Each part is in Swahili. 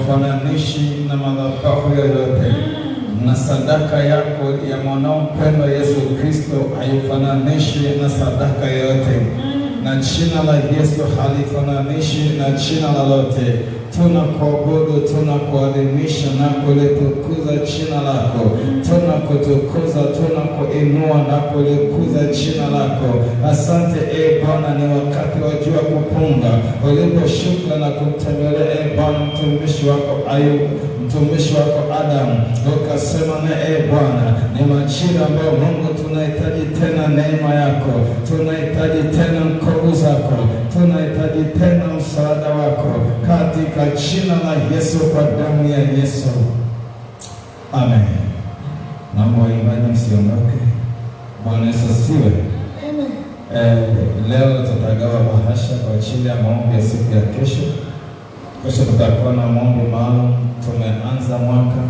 haufananishi na madhabahu yoyote, na sadaka yako ya mwanao mpendwa Yesu Kristo haifananishi na sadaka yoyote, na jina la Yesu halifananishi na jina lolote. Tunakuabudu, tunakuadhimisha na kulitukuza jina lako, tunakutukuza, tunakuinua na kulikuza jina lako. Asante Bwana, ni wakati wa jua kupunga uliposhuka na kumtembelea Bwana mtumishi wako Ayubu, mtumishi wako Adamu, ukasema na Bwana, ni majira ambayo Mungu tunahitaji tena neema yako, tunahitaji tena nguvu zako, tunahitaji tena msaada wako, katika jina la Yesu, kwa damu ya Yesu, amen. Naomba waimbaji msiondoke. Bwana Yesu asifiwe. Leo tutagawa bahasha kwa ajili ya maombi ya siku ya kesho. Kesho tutakuwa na maombi maalum. Tumeanza mwaka,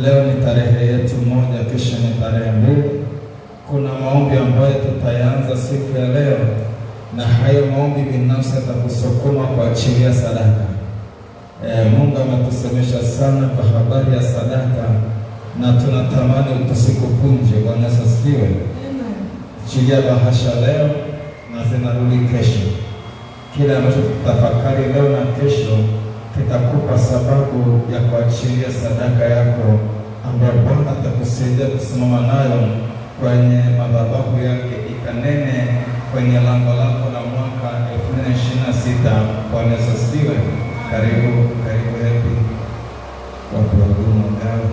leo ni tarehe yetu moja, kesho ni tarehe 2. Kuna maombi ambayo tutaanza siku ya leo, na hayo maombi binafsi atakusukuma kwa ajili ya sadaka. Mungu ametusemesha sana kwa habari ya sadaka, na tunatamani tusikupunje. Bwana Yesu asifiwe. Chilia bahasha leo na zinarudi kesho. Kile ambacho tutafakari leo na kesho kitakupa sababu ya kuachilia sadaka yako, ambayo Bwana atakusaidia kusimama nayo kwenye madhabahu yake, ikanene kwenye lango lako la mwaka 2026. Bwana Yesu asifiwe. Karibu happy watu wa huduma ngao.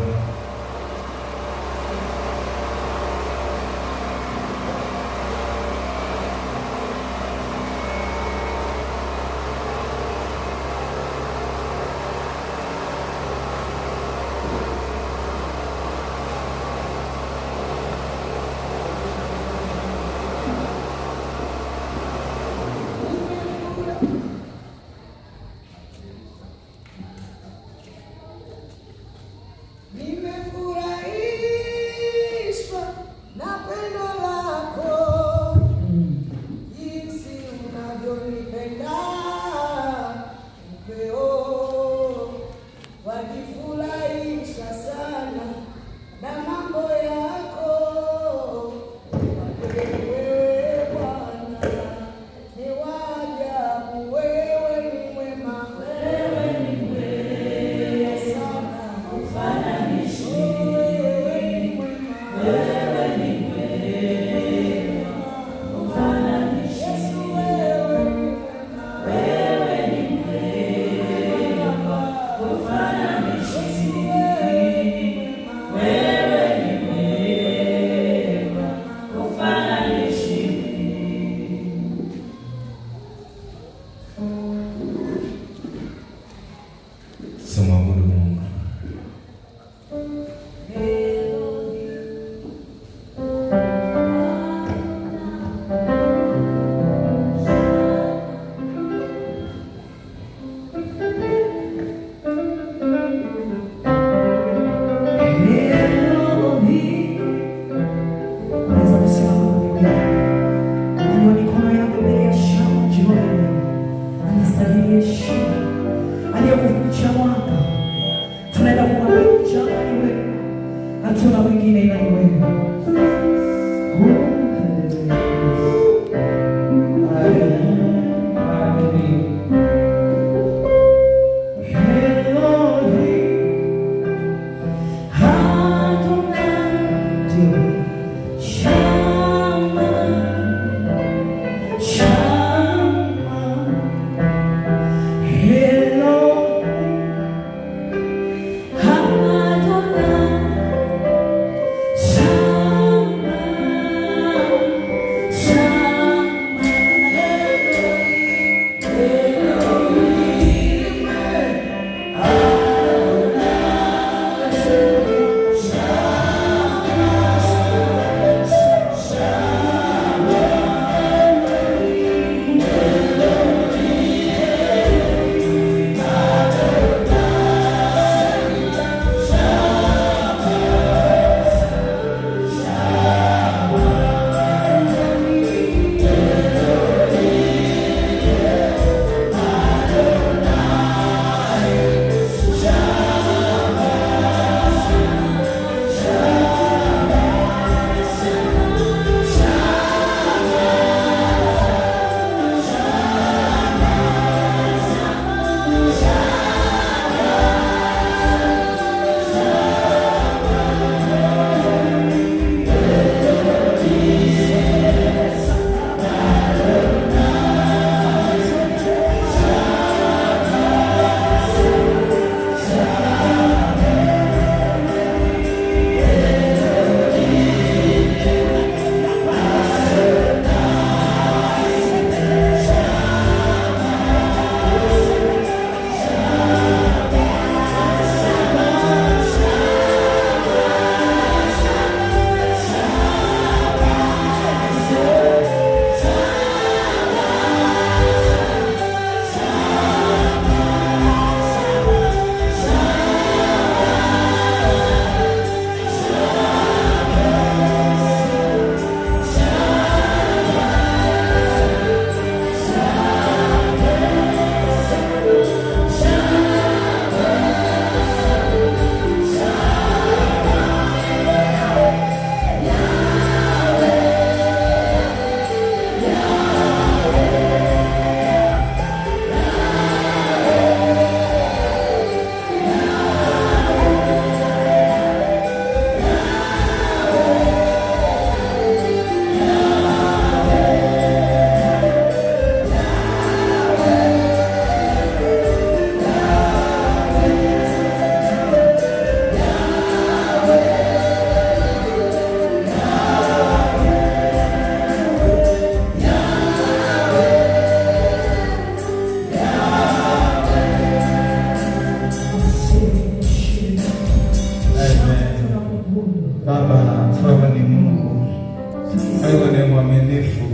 wewe ni mwaminifu,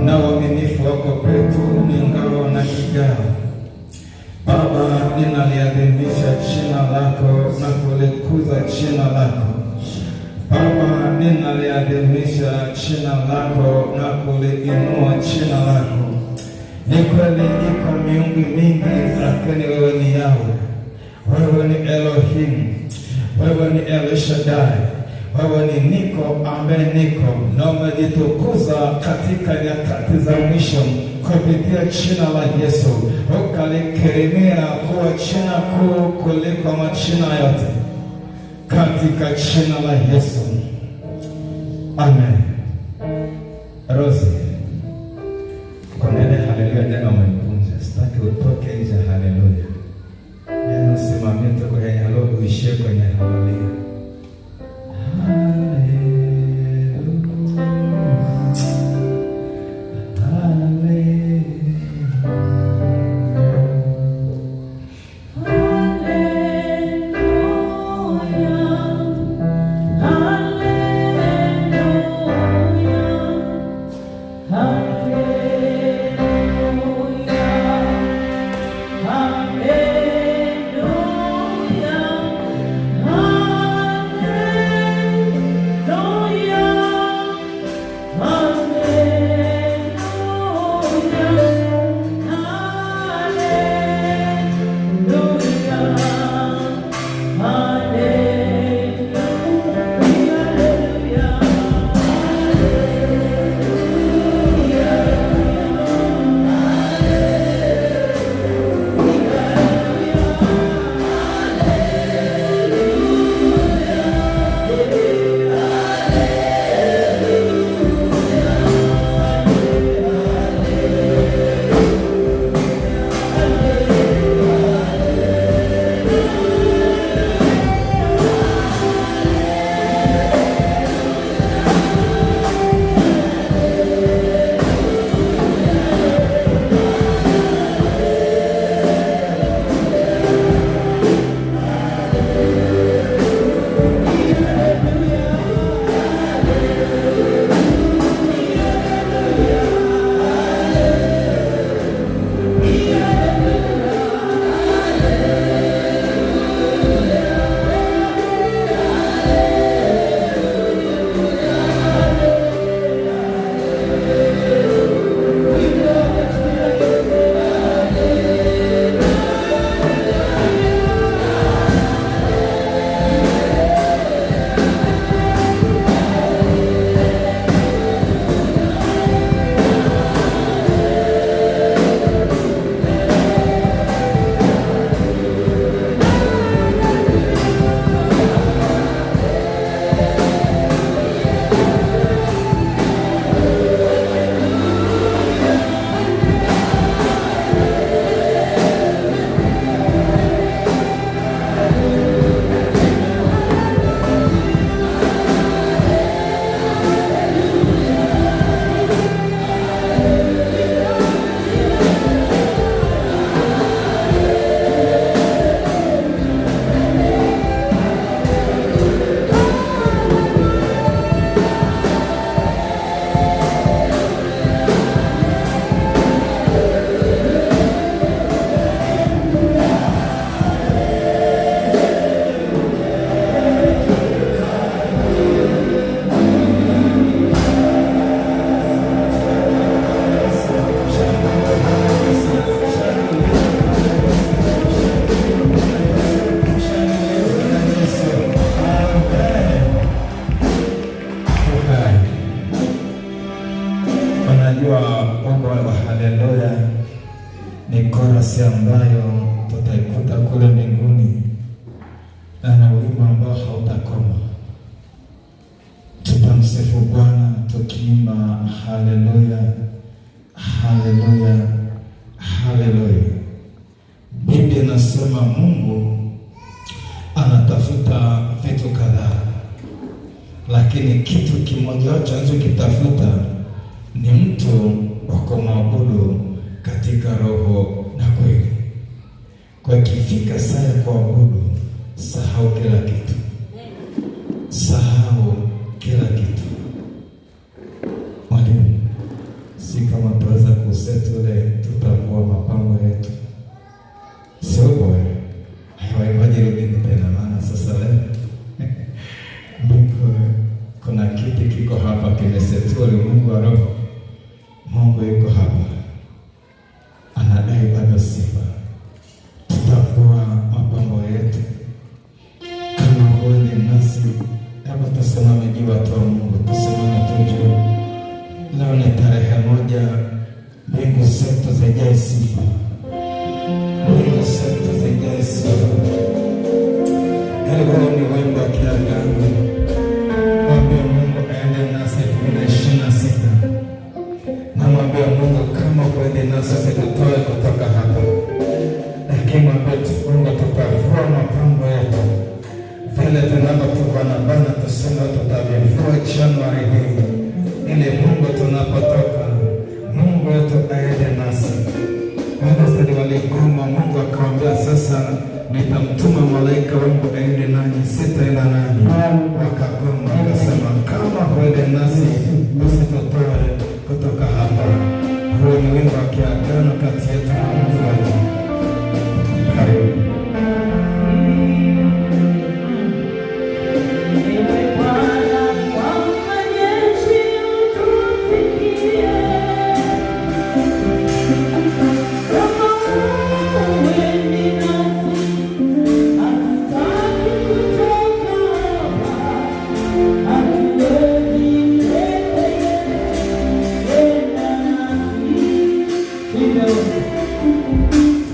na uaminifu wako kwetu ni ngao na kigao. Baba, ninaliadhimisha jina lako na kulikuza jina lako. Baba, ninaliadhimisha jina lako na kuliinua jina lako. Ni kweli iko miungu mingi, lakini wewe ni Yahwe. Wewe ni Elohim, wewe ni El Shaddai, wewe ni niko ambaye niko, na umejitukuza katika nyakati za mwisho kupitia jina la Yesu, ukalikirimia kuwa jina kuu kuliko majina yote, katika jina la Yesu, amen. Rosi, konene haleluya, jana umenipunja, sitaki utoke nje. Haleluya, jana usimamie tu kwenye halo, uishie kwenye haleluya. ni korasi ambayo tutaikuta kule mbinguni, na wimbo ambao hautakoma. Tutamsifu Bwana tukiimba haleluya, haleluya, haleluya. Biblia inasema Mungu anatafuta vitu kadhaa, lakini kitu kimoja anachokitafuta ni mtu wa kumwabudu katika roho na kweli. Kwa ikifika saa ya kuabudu, sahau kila kitu, sahau kila kitu. Msetule tutavua mapambo yetu. Sio bwana. Haiwaje rudini tena, maana sasa leo Mungu kuna kiti kiko hapa kimesetuli. Mungu wa roho, Mungu yuko hapa, anadai bado sifa. Tutavua mapambo yetu kama huoni nasi. Hebu tusimame juu, watu wa Mungu, tusimame tujue leo ni tarehe 1, mbingu zetu zijae sifa, mbingu zetu zijae sifa. Huu ni wimbo wa kiagano, mwambie Mungu aende nasi 2026. Namwambia Mungu kama kwende nasi situtoe kutoka hapa, lakini mwambie Mungu tutavua mapambo yetu vile tunavyotubanabana, tuseme tutavivua Januari hii, ili Mungu tunapotoka, Mungu wetu aende nasi. Waisraeli waligoma, Mungu akamwambia sasa nitamtuma malaika wangu aende nanyi, sitaenda nanyi. Wakagoma, akasema kama huende nasi usitutoe kutoka hapa. Huo ni wimbo wa kiagano kati yetu na Mungu wetu. Karibu. Thank you.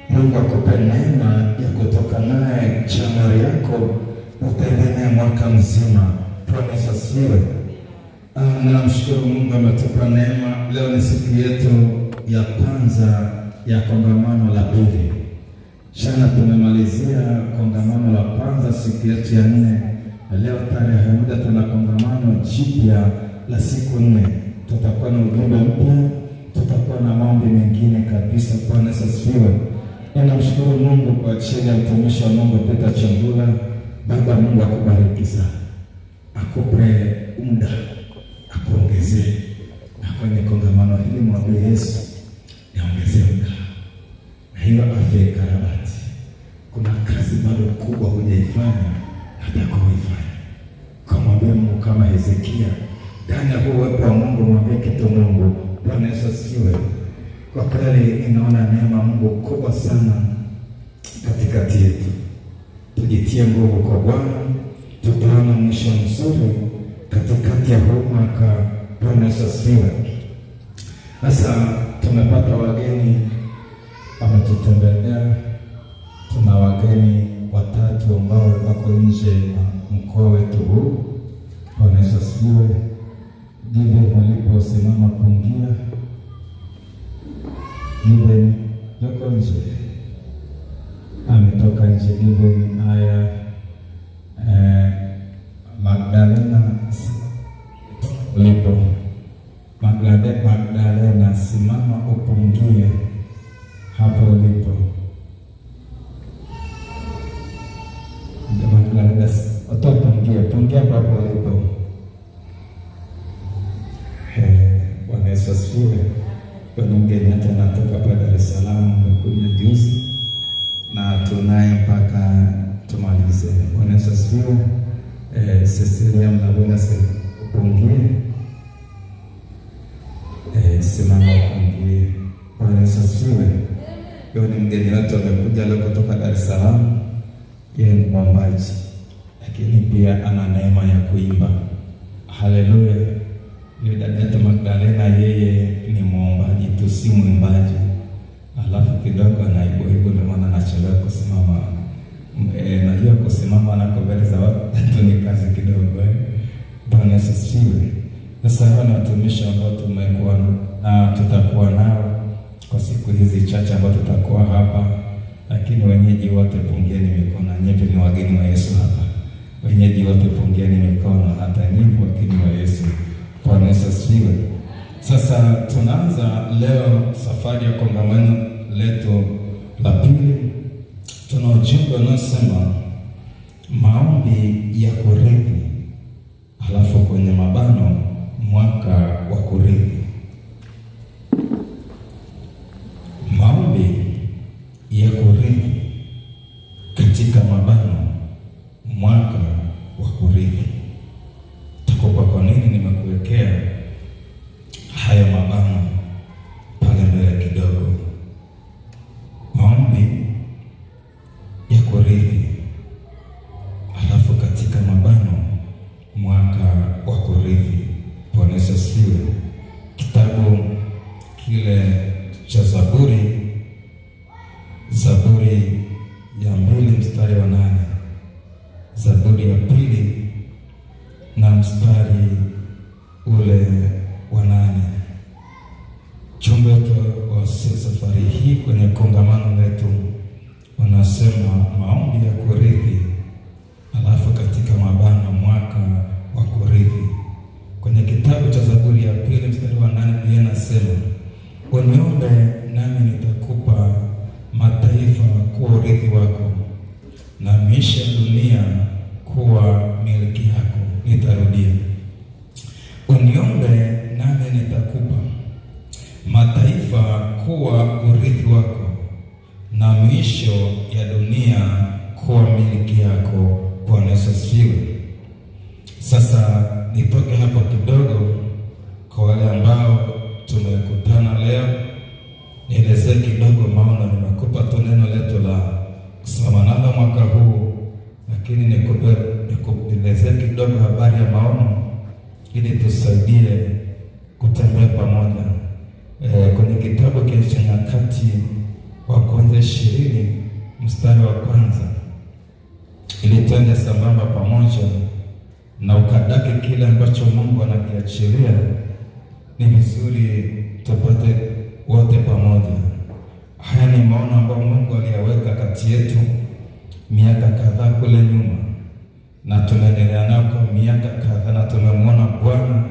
Mungu akupe neema ya kutoka naye Januari yako utaendelea mwaka mzima. Bwana Yesu asifiwe. Namshukuru Mungu ametupa neema. Leo ni siku yetu ya kwanza ya kongamano la pili. Jana tumemalizia kongamano la kwanza, siku yetu ya 4. Leo tarehe moja tuna kongamano jipya la siku 4. Tutakuwa na ujumbe mpya, tutakuwa na maombi mengine kabisa. Bwana Yesu asifiwe. Ninamshukuru Mungu kwa ajili ya mtumishi wa Mungu Peter Chambula. Baba Mungu akubariki sana, akupe muda, akuongezee, na kwenye kongamano hili mwambie Yesu niongezee muda na hiyo afya ikarabati. Kuna kazi bado kubwa hujaifanya, hatakuifanya. Kamwambie Mungu kama Hezekia, ndani ya huo uwepo wa Mungu mwambie kitu Mungu. Bwana Yesu asifiwe. Kwa kweli inaona neema Mungu kubwa sana katikati yetu. Tujitie nguvu kwa Bwana, tutaona mwisho mzuri katikati ya huu mwaka. Bwana Yesu asifiwe. Sasa tumepata wageni wametutembelea. Tuna wageni watatu ambao wako nje ya mkoa wetu huu. Bwana Yesu asifiwe. Ndivyo waliposimama kuingia. Given yuko nje, ametoka nje. Given haya, Magdalena ulipo, Magdalena simama upungie hapo ulipo. Magdalena pungia hapo ulipo. Bwana Yesu asifiwe. Kuna mgeni hata natoka pa Dar es Salaam, amekuja juzi na tunaye mpaka tumalize. Bwana Yesu asifiwe. Cecilia mnabona upungie. Simama upungie. Bwana Yesu asifiwe. Yeye ni mgeni wetu, amekuja leo kutoka Dar es Salaam. Yeye ni mwimbaji, lakini pia ana neema ya kuimba. Haleluya. Yule dada yetu Magdalena, yeye ni mwombaji tu, si mwimbaji. Alafu kidogo anaibu hivyo, ndio maana anachelewa kusimama. Najua kusimama na kubeleza watu ni kazi kidogo. Bwana Yesu asifiwe. Sasa hawa ni watumishi ambao tumekuwa na tutakuwa nao kwa siku hizi chache ambao tutakuwa hapa, lakini wenyeji wote pungieni mikono. Nyinyi ni wageni wa Yesu hapa. Wenyeji wote pungieni mikono, hata nyinyi wageni wa Yesu. Bwana Yesu asifiwe. Sasa tunaanza leo safari ya kongamano letu la pili. Tuna ujumbe unaosema maombi ya kurithi, halafu kwenye mabano mwaka wa kurithi. cha Zaburi ya 2 mstari wa 8, Zaburi ya 2 na mstari ule wa 8. Jumbe wa safari hii kwenye kongamano letu wanasema maombi ya kurithi, alafu katika mabano mwaka wa kurithi. Kwenye kitabu cha Zaburi ya 2 mstari wa 8 Biblia inasema, uniombe nami nitakupa mataifa kuwa urithi wako, na miisha ya dunia kuwa milki yako. Nitarudia, uniombe nami nitakupa mataifa kuwa urithi wako, na miisho ya dunia kuwa milki yako. Bwana Yesu asifiwe. Sasa nitoke hapo kidogo kwa wale ambao tumekutana leo, nielezee kidogo maono. Nimekupa tu neno letu la kusoma nalo mwaka huu, lakini nikuelezee kidogo habari ya maono ili tusaidie kutembea pamoja. Kwenye kitabu cha Nyakati wa Kwanza 20 mstari wa 1, ili tuende sambamba pamoja na ukadaki kile ambacho Mungu anakiachilia, ni vizuri tupate wote pamoja. Haya ni maono ambayo Mungu aliyaweka kati yetu miaka kadhaa kule nyuma, na tunaendelea nayo kwa miaka kadhaa, na tumemwona Bwana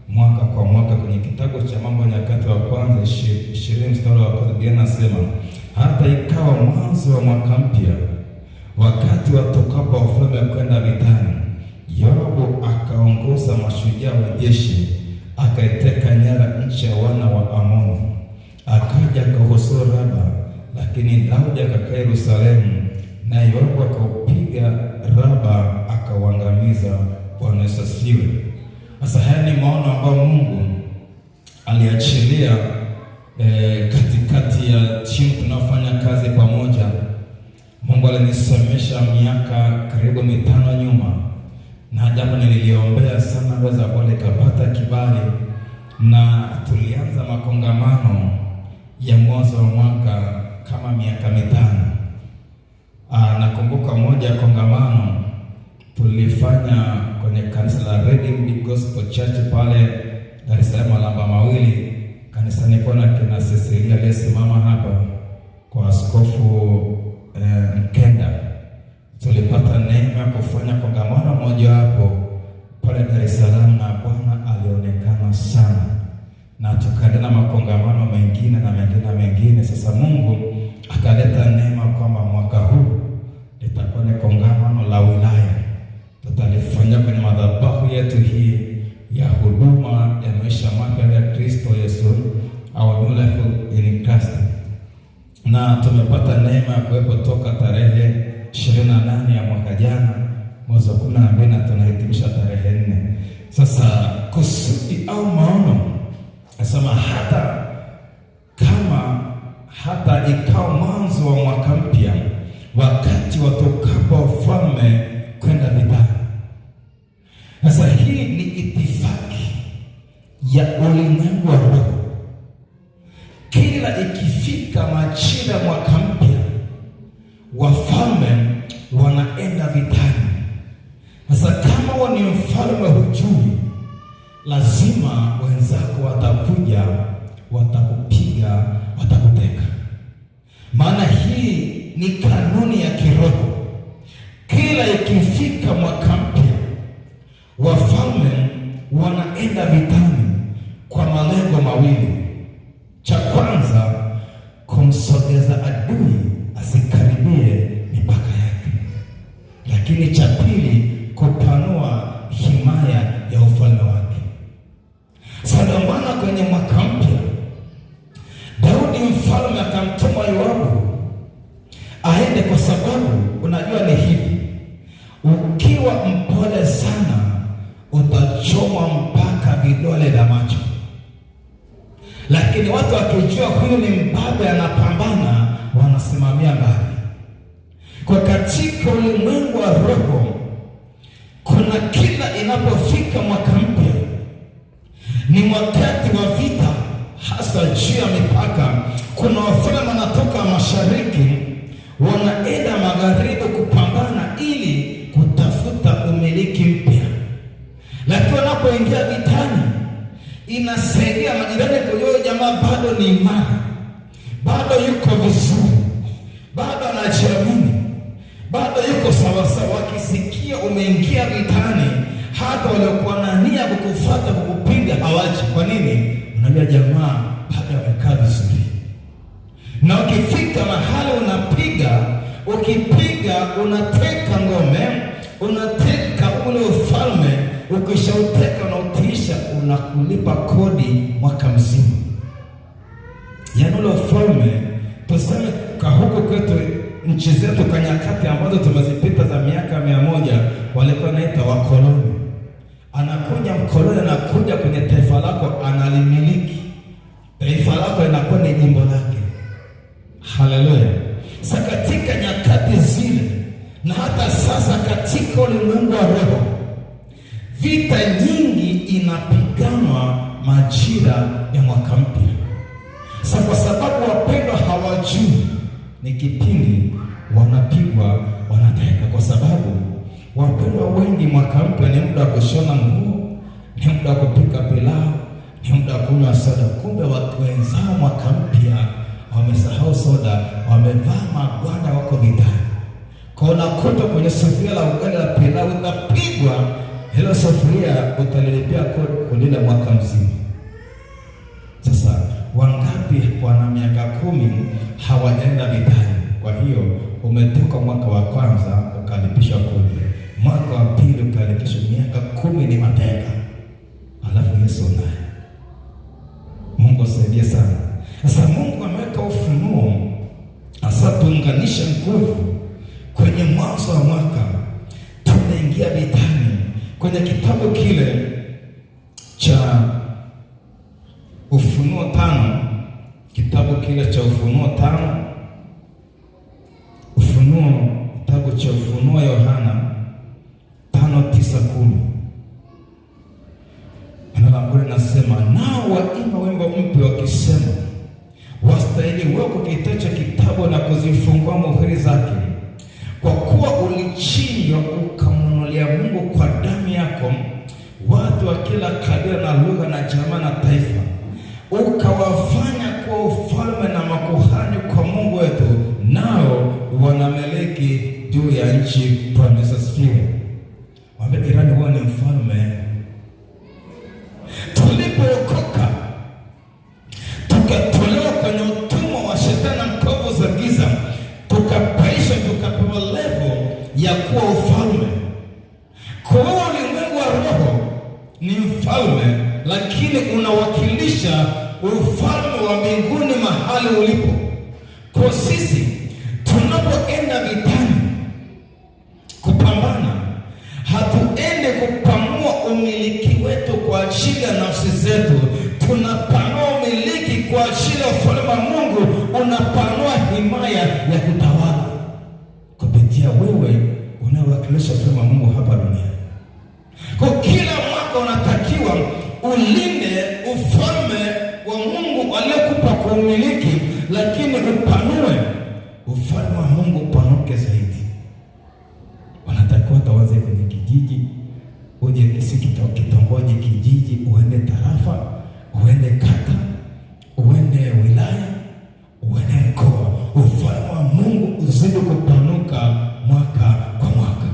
mwaka kwa mwaka. Kwenye kitabu cha Mambo ya Nyakati wa Kwanza 20 mstari wa 1 Biblia inasema, hata ikawa mwanzo wa mwaka mpya, wakati watokapo wafalme kwenda vitani, Yoabu akaongoza mashujaa wa jeshi, akaiteka nyara nchi ya wana wa Amoni, akaja akahusuru Raba, lakini Daudi akakaa Yerusalemu, na Yoabu akaupiga Raba akauangamiza. Bwana Yesu asifiwe. Sasa haya ni maono ambayo Mungu aliachilia katikati ya timu tunafanya kazi pamoja. Mungu alinisemesha miaka karibu 5 nyuma, na jambo nililiombea sana weza pole kapata kibali, na tulianza makongamano ya mwanzo wa mwaka kama miaka 5. Nakumbuka moja kongamano tulifanya kwenye kanisa la Redeemed Gospel Church pale Dar es Salaam Lamba Mawili. Kanisani kuna kina Cecilia aliyesimama hapa kwa Askofu Mkenda. Tulipata neema kufanya kongamano moja hapo pale Dar es Salaam, na Bwana alionekana sana, na tukaendelea makongamano mengine na mengine. Sasa Mungu akaleta neema kwamba mwaka huu litakuwa ni kongamano la wilaya. Tutalifanya kwenye madhabahu yetu hii ya huduma ya maisha mapya ya Kristo Yesu, au New Life in Christ. Na tumepata neema ya kuwepo toka tarehe 28 ya mwaka jana mwezi wa 12, na tunahitimisha tarehe 4. Sasa kusudi au maono nasema, hata ikawa mwanzo wa mwaka mpya, wakati watokapo wafalme kwenda vitani. Sasa hii ni itifaki ya ulimwengu wa roho. Kila ikifika majira mwaka mpya, wafalme wanaenda vitani. Sasa kama wewe ni mfalme hujui, lazima wenzako watakuja, watakupiga, watakuteka. Maana hii ni kanuni ya kiroho. Kila ikifika mwaka mpya, wafalme wanaenda vitani kwa malengo mawili. Cha kwanza, kumsogeza adui asikaribie mipaka yake, lakini cha pili, kupanua himaya ya ufalme wake. Sasa maana kwenye mwaka mpya, Daudi mfalme akamtuma Yoabu aende, kwa sababu unajua ni hivi, ukiwa mpole sana utachomwa mpaka vidole vya macho, lakini watu wakijua huyu ni mbabe anapambana, wanasimamia mbali. Kwa katika ulimwengu wa roho, kuna kila inapofika mwaka mpya ni wakati wa vita, hasa juu ya mipaka kuna wafalme wanatoka mashariki wanaenda magharibi kupambana ili kutafuta umiliki mpya, lakini wanapoingia vitani inasaidia majirani kujua jamaa bado ni imara, bado yuko vizuri, bado anajiamini, bado yuko sawasawa. Wakisikia umeingia vitani, hata waliokuwa na nia kukufuata kukupiga hawaji. Kwa nini? Unajua jamaa bado amekaa vizuri. Na ukifika mahali ukipiga unateka ngome, unateka ule ufalme, ukishauteka unautiisha, unakulipa kodi mwaka mzima. Yaani ule ufalme, tuseme kwa huko kwetu nchi zetu kwa nyakati ambazo tumezipita za miaka 100, walikuwa naita wakoloni. Anakuja mkoloni, anakuja kwenye taifa lako, analimiliki. Taifa lako inakuwa ni jimbo lake. Haleluya. Sasa katika nyakati zile na hata sasa katika ulimwengu wa roho, vita nyingi inapiganwa majira ya mwaka mpya. Sasa kwa sababu wapendwa hawajui ni kipindi wanapigwa, wanateka, kwa sababu wapendwa wengi mwaka mpya ni muda wa kushona nguo, ni muda wa kupika pilau, ni muda wa kunywa soda. Kumbe watu wenzao mwaka mpya wamesahau soda, wamevaa magwanda, wako vitani. Kwa unakuta kwenye sufuria la ugali la pilau utapigwa, hilo sufuria utalilipia kulinda mwaka mzima. Sasa wangapi wana miaka 10 hawajaenda vitani? Kwa hiyo umetoka mwaka wa kwanza ukalipishwa kodi, mwaka wa pili ukalipishwa, miaka 10 ni mateka. Alafu Yesu naye, Mungu asaidie sana. Sasa Mungu ameweka ufunuo, asa tuunganishe nguvu kwenye mwanzo wa mwaka. Tunaingia vitani kwenye kitabu kile cha Ufunuo 5, kitabu kile cha Ufunuo 5, kitabu cha Ufunuo Yohana 5:9-10. Neno la Mungu linasema, nao waimba wimbo mpya wakisema, wastahili wewe kukitaja kitabu na kuzifungua muhuri zake, kwa kuwa ulichinjwa ukamnunulia Mungu kwa damu yako watu wa kila kabila na lugha na jamaa na taifa, ukawafanya kuwa ufalme na makuhani kwa Mungu wetu, nao wanamiliki juu ya nchi. Bwana asifiwe. Mwambie jirani, wewe ni mfalme. Tulipookoka tukatolewa kwenye utumwa wa shetani na nguvu za giza, tukapaishwa, tukapewa level ya kuwa ufalme. Kwa ulimwengu wa roho ni mfalme, lakini unawakilisha ufalme wa mbinguni mahali ulipo. Kwa sisi tunapoenda vitani kupambana, hatuende kupanua umiliki wetu kwa ajili ya nafsi zetu, tunapanua umiliki kwa ajili ya ufalme wa Mungu. Unapanua himaya ya kutawala kupitia wewe unayewakilisha ufalme wa Mungu hapa duniani. Kwa kila mwaka unatakiwa ulinde ufalme wa Mungu aliyekupa kuumiliki, lakini upanue ufalme wa Mungu upanuke zaidi. Wanatakiwa tawaze kwenye kijiji, uje kitongoji, kijiji, uende tarafa, uende kata, uende wilaya, uende mkoa. Ufalme wa Mungu uzidi kupanuka mwaka kwa mwaka.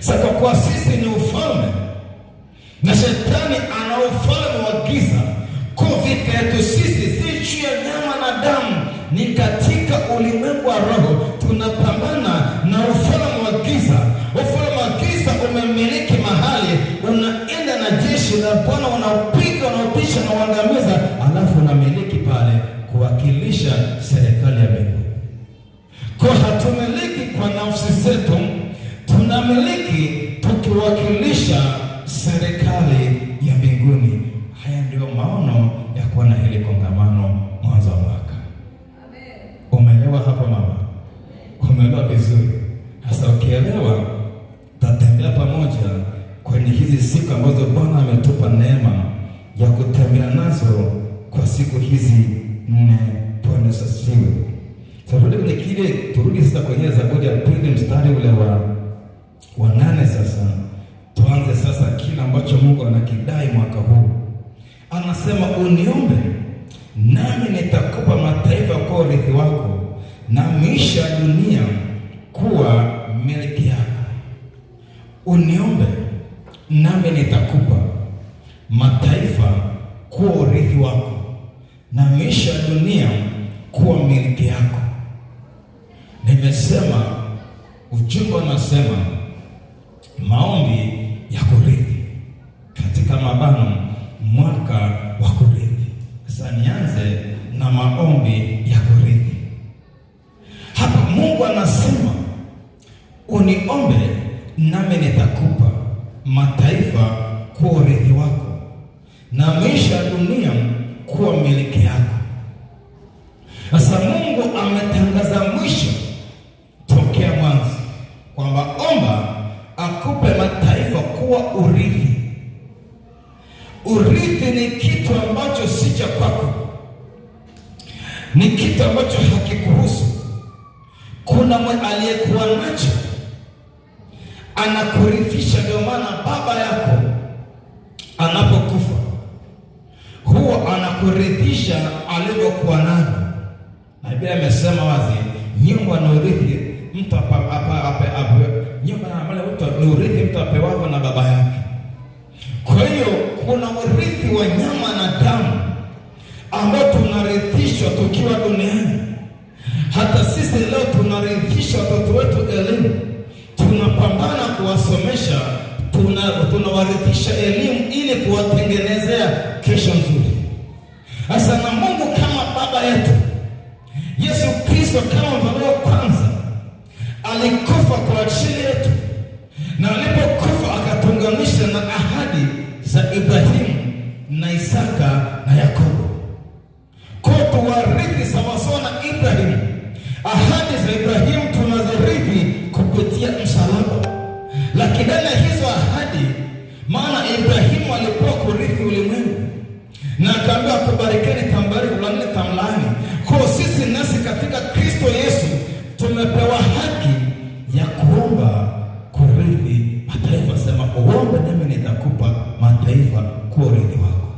Sasa kwa sisi ni ufalme na shetani ana ufalme wa giza. Kwa vita yetu sisi si juu ya nyama na damu, ni katika ulimwengu wa roho. Tunapambana na ufalme wa giza. Ufalme wa giza umemiliki mahali, unaenda na jeshi la Bwana, unapiga, unautisha na uangamiza, alafu unamiliki pale kuwakilisha serikali ya mbinguni. Kwa hatumiliki kwa nafsi zetu, tunamiliki tukiwakilisha serikali ya mbinguni. Haya ndio maono ya kuwa na hili kongamano mwanzo wa mwaka. Amen. nitakupa mataifa kuwa urithi wako na maisha ya dunia kuwa milki yako. Nimesema ujumbe unasema maombi ya kurithi, katika mabano mwaka wa kurithi. Sasa nianze na maombi ya kurithi. Hapa Mungu anasema uniombe nami nitakupa mataifa kuwa urithi wako na maisha ya dunia kuwa miliki yako. Sasa Mungu ametangaza mwisho tokea mwanzo kwamba omba akupe mataifa kuwa urithi. Urithi ni kitu ambacho si cha kwako, ni kitu ambacho hakikuhusu. Kuna mwenye aliyekuwa nacho anakurithisha. Ndio maana baba yako anapokufa huwa anakurithisha alivyokuwa nayo, na Biblia imesema wazi, nyumba ni urithi mtu nyumba ni urithi mtu apewapo na baba yake. Kwa hiyo kuna urithi wa nyama na damu ambao tunarithishwa tukiwa duniani. Hata sisi leo tunarithisha watoto wetu elimu, tunapambana kuwasomesha, tunawarithisha elimu ili kuwatengenezea kesho nzuri. Sasa na Mungu kama baba yetu, Yesu Kristo kama mzaliwa wa kwanza, alikufa kwa ajili yetu, na alipokufa akatunganisha na ahadi za Ibrahimu na Isaka na Yakobo. Kwa tuwarithi sawasawa na Ibrahimu. Ahadi za Ibrahimu tunazirithi kupitia msalaba. Lakini ndani ya hizo ahadi, maana Ibrahimu alipewa kurithi ulimwengu na akaambiwa kubarikeni tambariki, kulaani tamlaani. Kwa sisi nasi katika Kristo Yesu tumepewa haki ya kuomba kurithi mataifa. Sema uombe nami nitakupa mataifa kuwa urithi wako.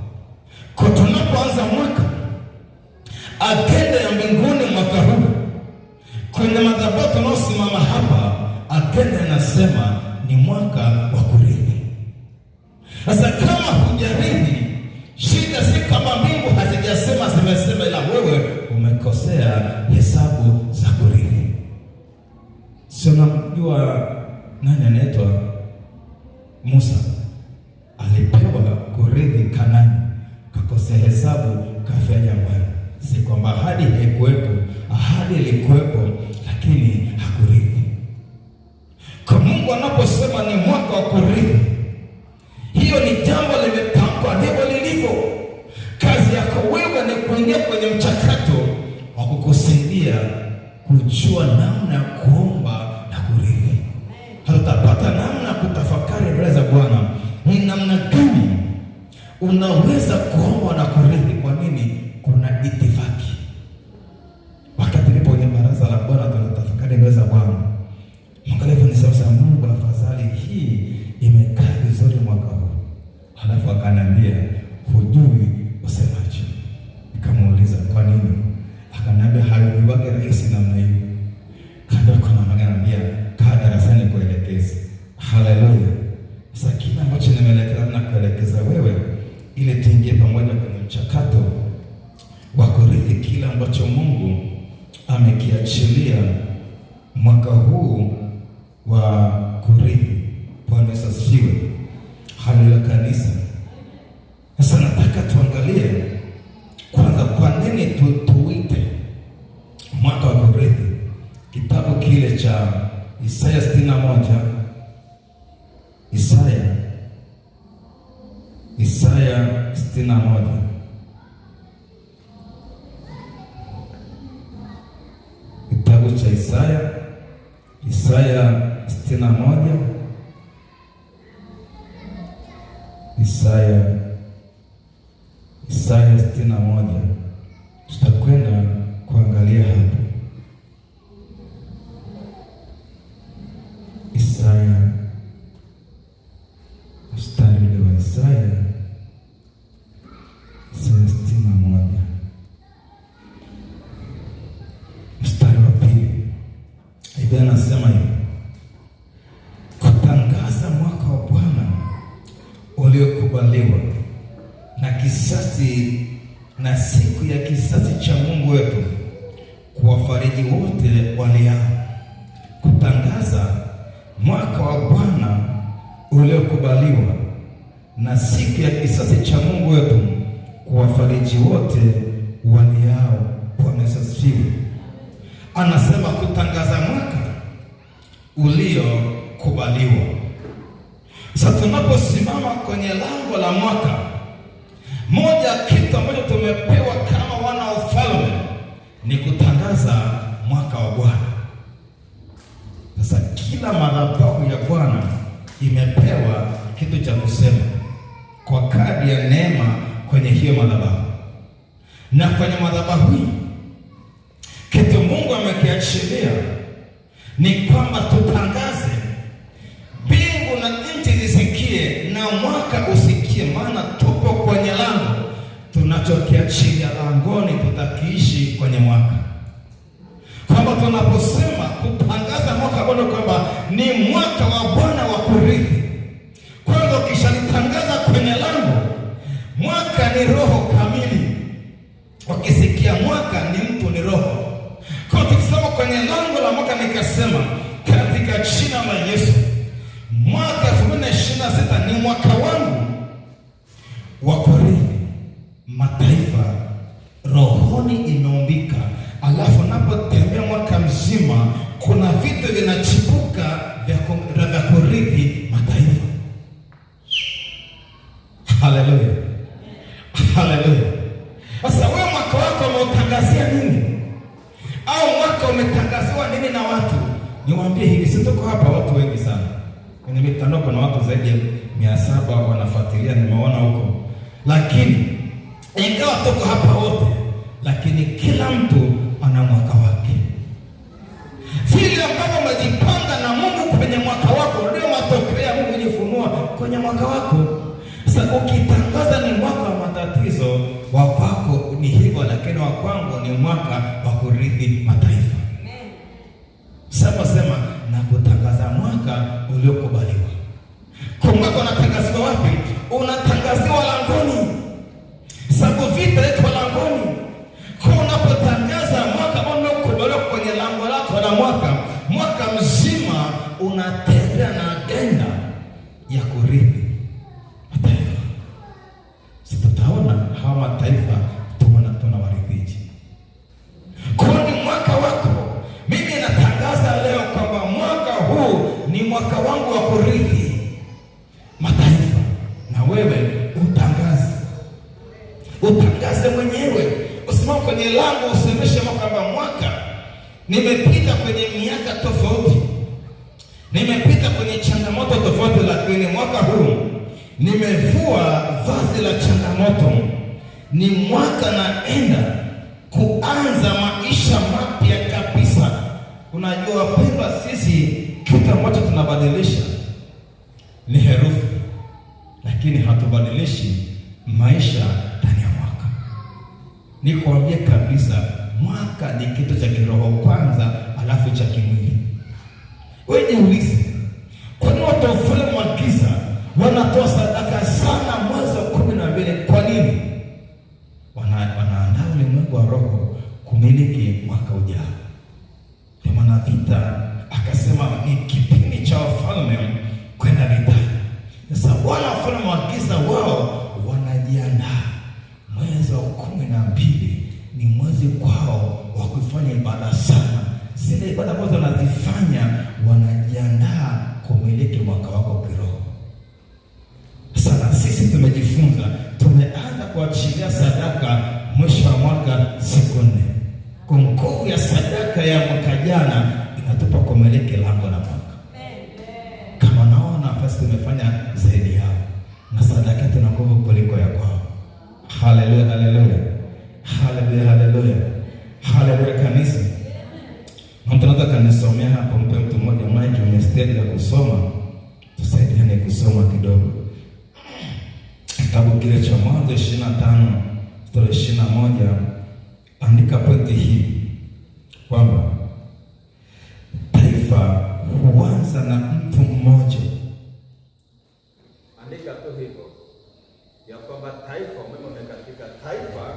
Kwa tunapoanza mwaka, agenda ya mbinguni mwaka huu kwenye madhabahu tunaosimama hapa, agenda inasema ni mwaka wa kurithi. Sasa kama hujarithi, shida si kama mbingu hazijasema, zimesema, ila wewe umekosea hesabu za kurithi. Sio, namjua nani anaitwa Musa, alipewa kurithi Kanaani, kakosea hesabu, kafia jangwani. Si kwamba ahadi haikuwepo, ahadi ilikuwepo, lakini hakurithi. Kwa Mungu anaposema ni mwaka wa kurithi, hiyo ni jambo limepangwa, ndivyo lilivyo. Kazi yako wewe ni kuingia kwenye mchakato wa kukusaidia kujua namna ya kuomba na kurithi. Hatutapata namna kutafakari mbele za Bwana ni namna gani unaweza kuomba na kurithi. Kwa nini? Kuna itifaki. Wakati nipo kwenye baraza la Bwana tunatafakari mbele za Bwana, mwangalie ni sasa, Mungu afadhali hii imekaa vizuri mwaka huu. Halafu akaniambia hujui usemaje. Nikamuuliza kwa nini? Akaniambia haiwagi rahisi namna hiyo. Kada kuna magana kaa darasani kuelekeza. Haleluya. Sasa kile ambacho nimeelekeza na kuelekeza wewe, ili tuingie pamoja kwenye mchakato wa kurithi kila ambacho Mungu amekiachilia mwaka huu wa kurithi. Bwana Yesu asifiwe. Haleluya kanisa. Sasa nataka tuangalie kwanza kwa nini tuite mwaka wa kurithi. Kitabu kile cha Isaya 61, Isaya 61. Kitabu cha Isaya 61, Isaya 61. Tutakwenda kuangalia hapo Isaya, mstari ule wa Isaya 61 mstari wa pili. Biblia inasema hivi: kutangaza mwaka wa Bwana kufariji wote waliao, kutangaza mwaka wa Bwana uliokubaliwa na siku ya kisasi cha Mungu wetu, kuwafariji wote waliao. Bwana asifiwe. Anasema kutangaza mwaka uliokubaliwa. Sasa tunaposimama kwenye lango la mwaka, moja kitu ambacho tumepewa kama wana wa ufalme ni kutangaza mwaka wa Bwana. Sasa kila madhabahu ya Bwana imepewa kitu cha kusema kwa kadi ya neema kwenye hiyo madhabahu. Na kwenye madhabahu hii kitu Mungu amekiachilia ni kwamba tutangaze, mbingu na nchi zisikie na mwaka usikie, maana tupo kwenye lango. Tunachokiachilia langoni tutakiishi kwenye mwaka. Kwamba tunaposema kutangaza mwaka Bwana kwamba ni mwaka wa Bwana wa kurithi, kwanza ukishalitangaza kwenye lango, mwaka ni roho kamili. Wakisikia mwaka ni mtu, ni roho. Kwa tukisema kwenye lango la mwaka, nikasema katika jina la Yesu, mwaka 2026 ni mwaka wangu wa kurithi mataifa. Rohoni imeumbika, alafu napotembea mwaka mzima kuna vitu vinachipuka vya kurithi mataifa. Haleluya, haleluya. Sasa wewe mwaka wako umeutangazia nini? Au mwaka umetangaziwa nini na watu? Niwaambie hivi, si tuko hapa watu wengi sana. Kwenye mitandao kuna watu zaidi ya 700 wanafuatilia, nimeona huko. Lakini ingawa tuko hapa wote, lakini kila mtu ana mwaka wake. Vile ambavyo umejipanga na Mungu kwenye mwaka wako, ndio matokeo ya Mungu kujifunua kwenye mwaka wako. Sasa ukitangaza ni mwaka wa matatizo, wa kwako ni hivyo, lakini wa kwangu ni mwaka wa kurithi mataifa. Sema na kutangaza mwaka uliokubaliwa. Kwa mwaka unatangaziwa wapi? Unatangaziwa langoni. Sababu vita iko langoni. Kwa unapotangaza mwaka uliokubaliwa kwenye lango lako la mwaka mzima unatembea na agenda ya kurithi mataifa. Tutaona hawa mataifa tunawarithiji. Kwa ni mwaka wako. Mimi natangaza leo kwamba mwaka huu ni mwaka wangu wa kurithi mataifa. Na wewe utangaze mwenyewe. Usimame kwenye lango usemeshe mwaka nimepita kwenye miaka tofauti, nimepita kwenye changamoto tofauti, lakini mwaka huu nimevua vazi la changamoto. Ni mwaka naenda kuanza maisha mapya kabisa. Unajua wapendwa, sisi kitu ambacho tunabadilisha ni herufi, lakini hatubadilishi maisha ndani ya mwaka. Nikwambie kabisa, mwaka ni kitu cha kiroho kwanza, alafu cha kimwili. Wewe jiulize, kwa nini watu wa ufalme wa giza wanatoa sadaka sana mwezi wa 12? Kwa nini? Wanaandaa ulimwengu wa roho kumiliki mwaka ujao. Ndio maana vita akasema ni kipindi cha wafalme kwenda vitani. Sasa wana wafalme wa giza wao wanajiandaa. Mwezi wa 12 ni mwezi kwao wa kufanya ibada sana. Zile ibada ambazo wanazifanya, wanajiandaa kumiliki mwaka wako kiroho. Sasa sisi tumejifunza, tumeanza kuachilia sadaka mwisho wa mwaka siku 4. Kwa nguvu ya sadaka ya mwaka jana inatupa kumiliki lango la mwaka. Kama naona nafasi tumefanya zaidi yao, na sadaka tuna nguvu kuliko ya kwao. Haleluya, haleluya. Haleluya, haleluya. Haleluya kanisa. Mtu anataka kanisomea hapo, mpe mtu mmoja mic kwenye stage ya kusoma. Tusaidiane kusoma kidogo. Kitabu kile cha Mwanzo 25:21, andika pointi hii kwamba taifa huanza na mtu mmoja. Andika tu hivyo ya kwamba taifa, umeme katika taifa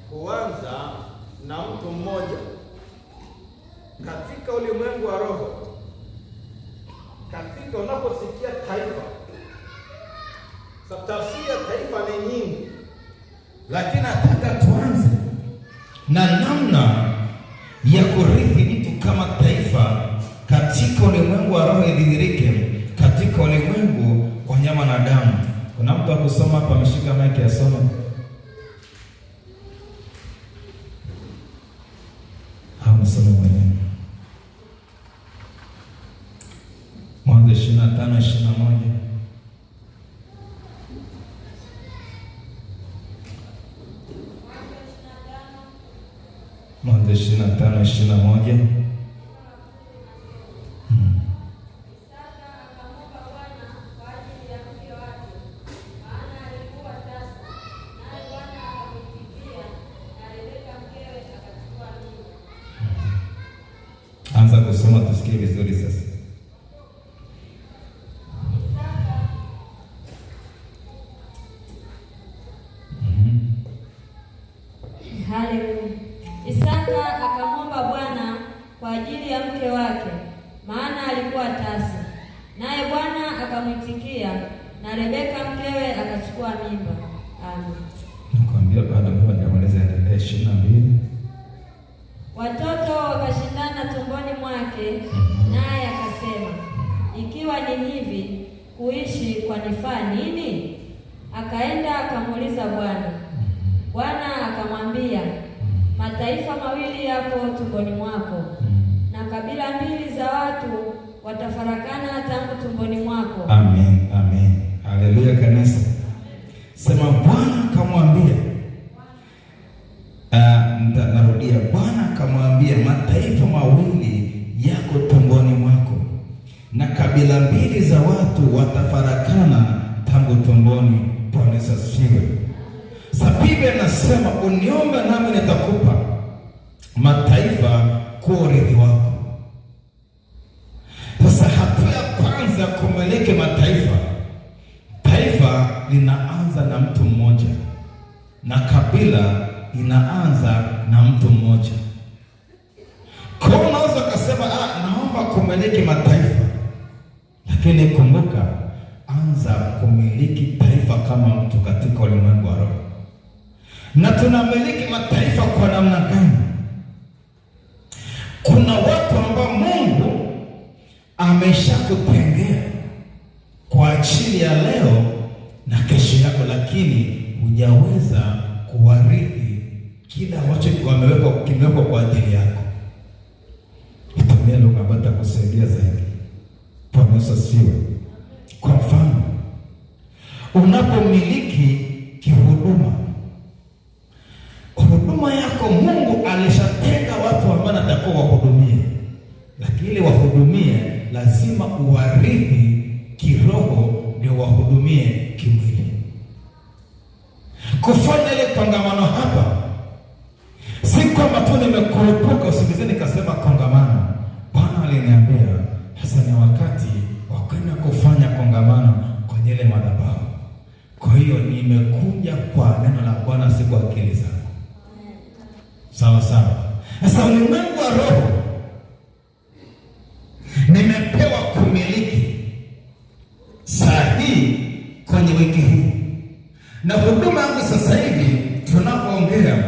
huanza na mtu mmoja. katika ulimwengu wa roho, katika unaposikia taifa, tafsiri ya taifa ni nyingi, lakini nataka tuanze na namna ya kurithi mtu kama taifa katika ulimwengu wa roho idhihirike katika ulimwengu wa nyama na damu. Kuna mtu akusoma hapa, ameshika maiki asome. Au nisome mwenyewe. Mwanzo 25:21. Mwanzo 25:21. Anza kusoma tusikie vizuri sasa. Haleluya. Isaka akamwomba Bwana kwa ajili ya mke wake, maana alikuwa tasa. Naye Bwana akamwitikia, na Rebeka mkewe akachukua mimba. Amen. Nakwambia baada ya kumaliza endelea 22. Watoto wakashindana tumboni mwake, naye akasema, ikiwa ni hivi, kuishi kwanifaa nini? Akaenda akamuuliza Bwana. Bwana akamwambia, mataifa mawili yako tumboni mwako, na kabila mbili za watu watafarakana tangu tumboni mwako. Amen, amen. Haleluya kanisa. Sema Bwana akamwambia. Narudia, Bwana akamwambia, mataifa mawili yako tumboni mwako, na kabila mbili za watu watafarakana tangu tumboni. Bwana asifiwe. Biblia inasema uniombe nami nitakupa mataifa kuwa urithi wako. Sasa hatua ya kwanza kumiliki mataifa, taifa linaanza na mtu mmoja na kabila inaanza na mtu mmoja. Kwa unaweza kusema naomba kumiliki mataifa, lakini kumbuka, anza kumiliki taifa kama mtu katika ulimwengu wa roho. Na tunamiliki mataifa kwa namna gani? Kuna watu ambao Mungu ameshakutengea kwa ajili ya leo na kesho yako, lakini hujaweza kuwarithi kila ambacho kimewekwa kwa ajili yako. Itumia lugha ambayo itakusaidia zaidi. Bwana asifiwe. Kwa mfano, unapomiliki kihuduma, huduma yako Mungu alishatenga watu ambao anataka wahudumie, lakini ili wahudumie lazima uwarithi kiroho ndio wahudumie kimwili. Kufanya ile kongamano hapa si kwamba tu nimekurupuka usingizi nikasema kongamano. Bwana aliniambia sasa ni wakati wa kwenda kufanya kongamano kwenye ile madhabahu. Kwa hiyo nimekuja kwa neno la Bwana, si kwa akili zangu. Sawa sawa. Sasa ulimwengu wa roho nimepewa kumiliki saa hii kwenye wiki hii, na huduma yangu sasa hivi tunapoongea,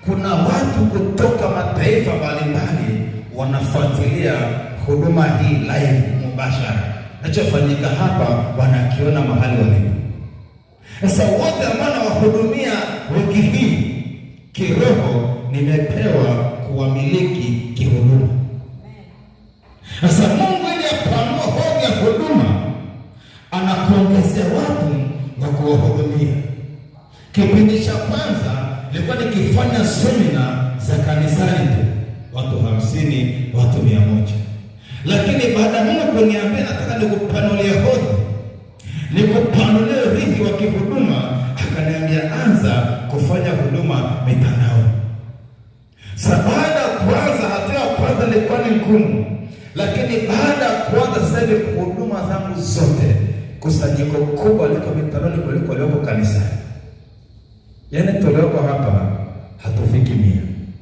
kuna watu kutoka mataifa mbalimbali wanafuatilia huduma hii live mubashara. Nachofanyika hapa wanakiona mahali walipo. Sasa wote ambao wahudumia wiki hii kiroho nimepewa kuwamiliki kihuduma. Sasa Mungu ili apanue hoga ya huduma anakuongezea watu wa kuwahudumia. Kipindi cha kwanza nilikuwa nikifanya semina za kanisani tu, watu 50, watu 100. Lakini baada ya Mungu kuniambia nataka nikupanulie hoga, nikupanulie urithi wa kihuduma, akaniambia anza kufanya huduma mitandaoni. Baada ya kuanza, hatua ya kwanza ilikuwa ni ngumu, lakini baada ya kuanza sasa hivi huduma zangu zote, kusanyiko kubwa liko mitandaoni kuliko liko kanisani. Yaani tulioko hapa hatufiki 100,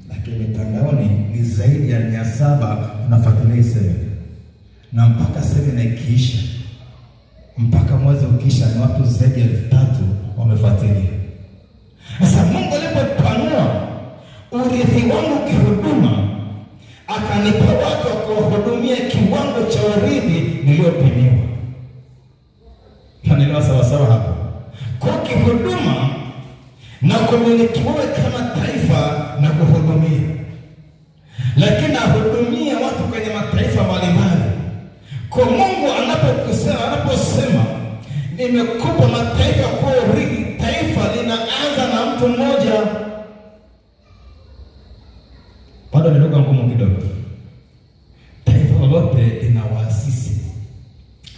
lakini mitandaoni ni zaidi ya 700 7 unafuatilia semina, na mpaka semina ikiisha, mpaka mwezi ukiisha, ni watu zaidi ya 3,000 wamefuatilia. Sasa Mungu alipopanua urithi wangu kihuduma, akanipa watu wa kuwahudumia kiwango cha urithi niliyopimiwa. Maneno sawa hapo. Kwa kihuduma na kumilikiwa kama taifa na kuhudumia, lakini ahudumia watu kwenye mataifa mbalimbali. Kwa Mungu anaposema nimekupa mataifa kwa urithi, taifa linaanza na mtu mmoja. Bado ni lugha ngumu kidogo. Taifa lolote lina waasisi,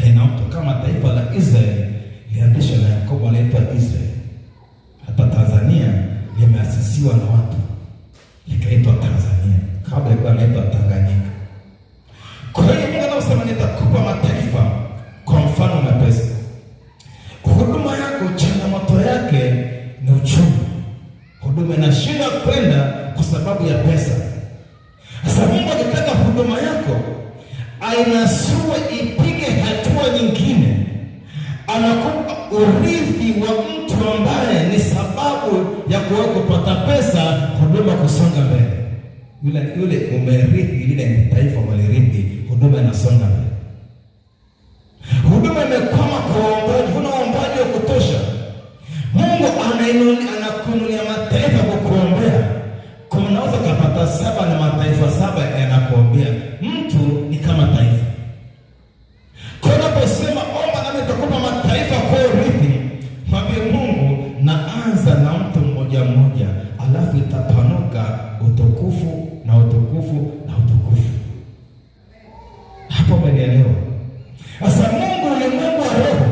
lina mtu. Kama taifa la Israeli lianzishwa na Yakobo anaitwa Israeli. Hata Tanzania limeasisiwa na watu likaitwa Tanzania, kabla ilikuwa inaitwa Tanganyika. Kwa hiyo Mungu anasema nitakupa mataifa kwa mfano na pesa. Huduma yako changamoto yake ni uchumi. Huduma inashinda kwenda kwa sababu ya pesa. Sasa Mungu akitaka huduma yako ainasue ipige hatua nyingine, anakupa urithi wa mtu ambaye ni sababu ya kuwa kupata pesa, huduma kusonga mbele. Yule umerithi, lile taifa walirithi, huduma inasonga mbele. Huduma imekwama kwa uombaji, huna uombaji wa kutosha. Mungu anakunulia mataifa kwa kuombea. Kama unaweza kupata 7 na mataifa 7 yanakuombea, mtu ni kama taifa. Kwa unaposema omba nami nitakupa mataifa kwa urithi, mwambie Mungu naanza na mtu mmoja mmoja, alafu itapanuka utukufu na utukufu na utukufu. Hapo umenielewa? Sasa Mungu ni Mungu wa roho.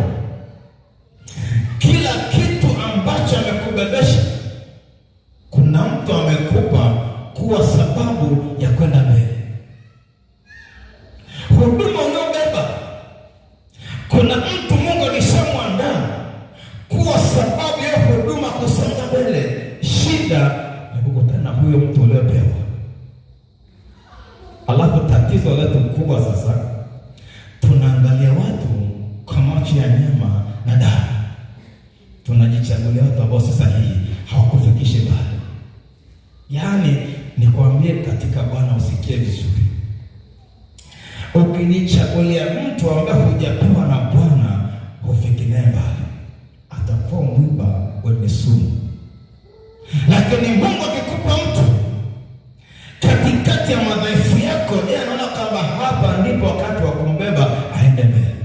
Kila kitu ambacho amekubebesha, kuna mtu amekupa kuwa sababu ya kwenda mbele. Huduma unayobeba, kuna mtu Mungu alishamwandaa kuwa sababu ya huduma kusonga mbele. Shida ni kukutana huyo mtu uliopewa. Alafu tatizo letu kubwa sasa, tunaangalia watu kwa macho ya nyama na damu. Tunajichagulia watu ambao sasa hii hawakufikishi bado. Yaani nikwambie katika Bwana usikie vizuri. Ukinichagulia mtu ambaye hujapewa na Bwana, hufiki naye mbali. Atakuwa mwiba wenye sumu. Lakini Mungu akikupa mtu katikati ya madhaifu yako, yeye anaona kama hapa ndipo wakati wa kumbeba aende mbele.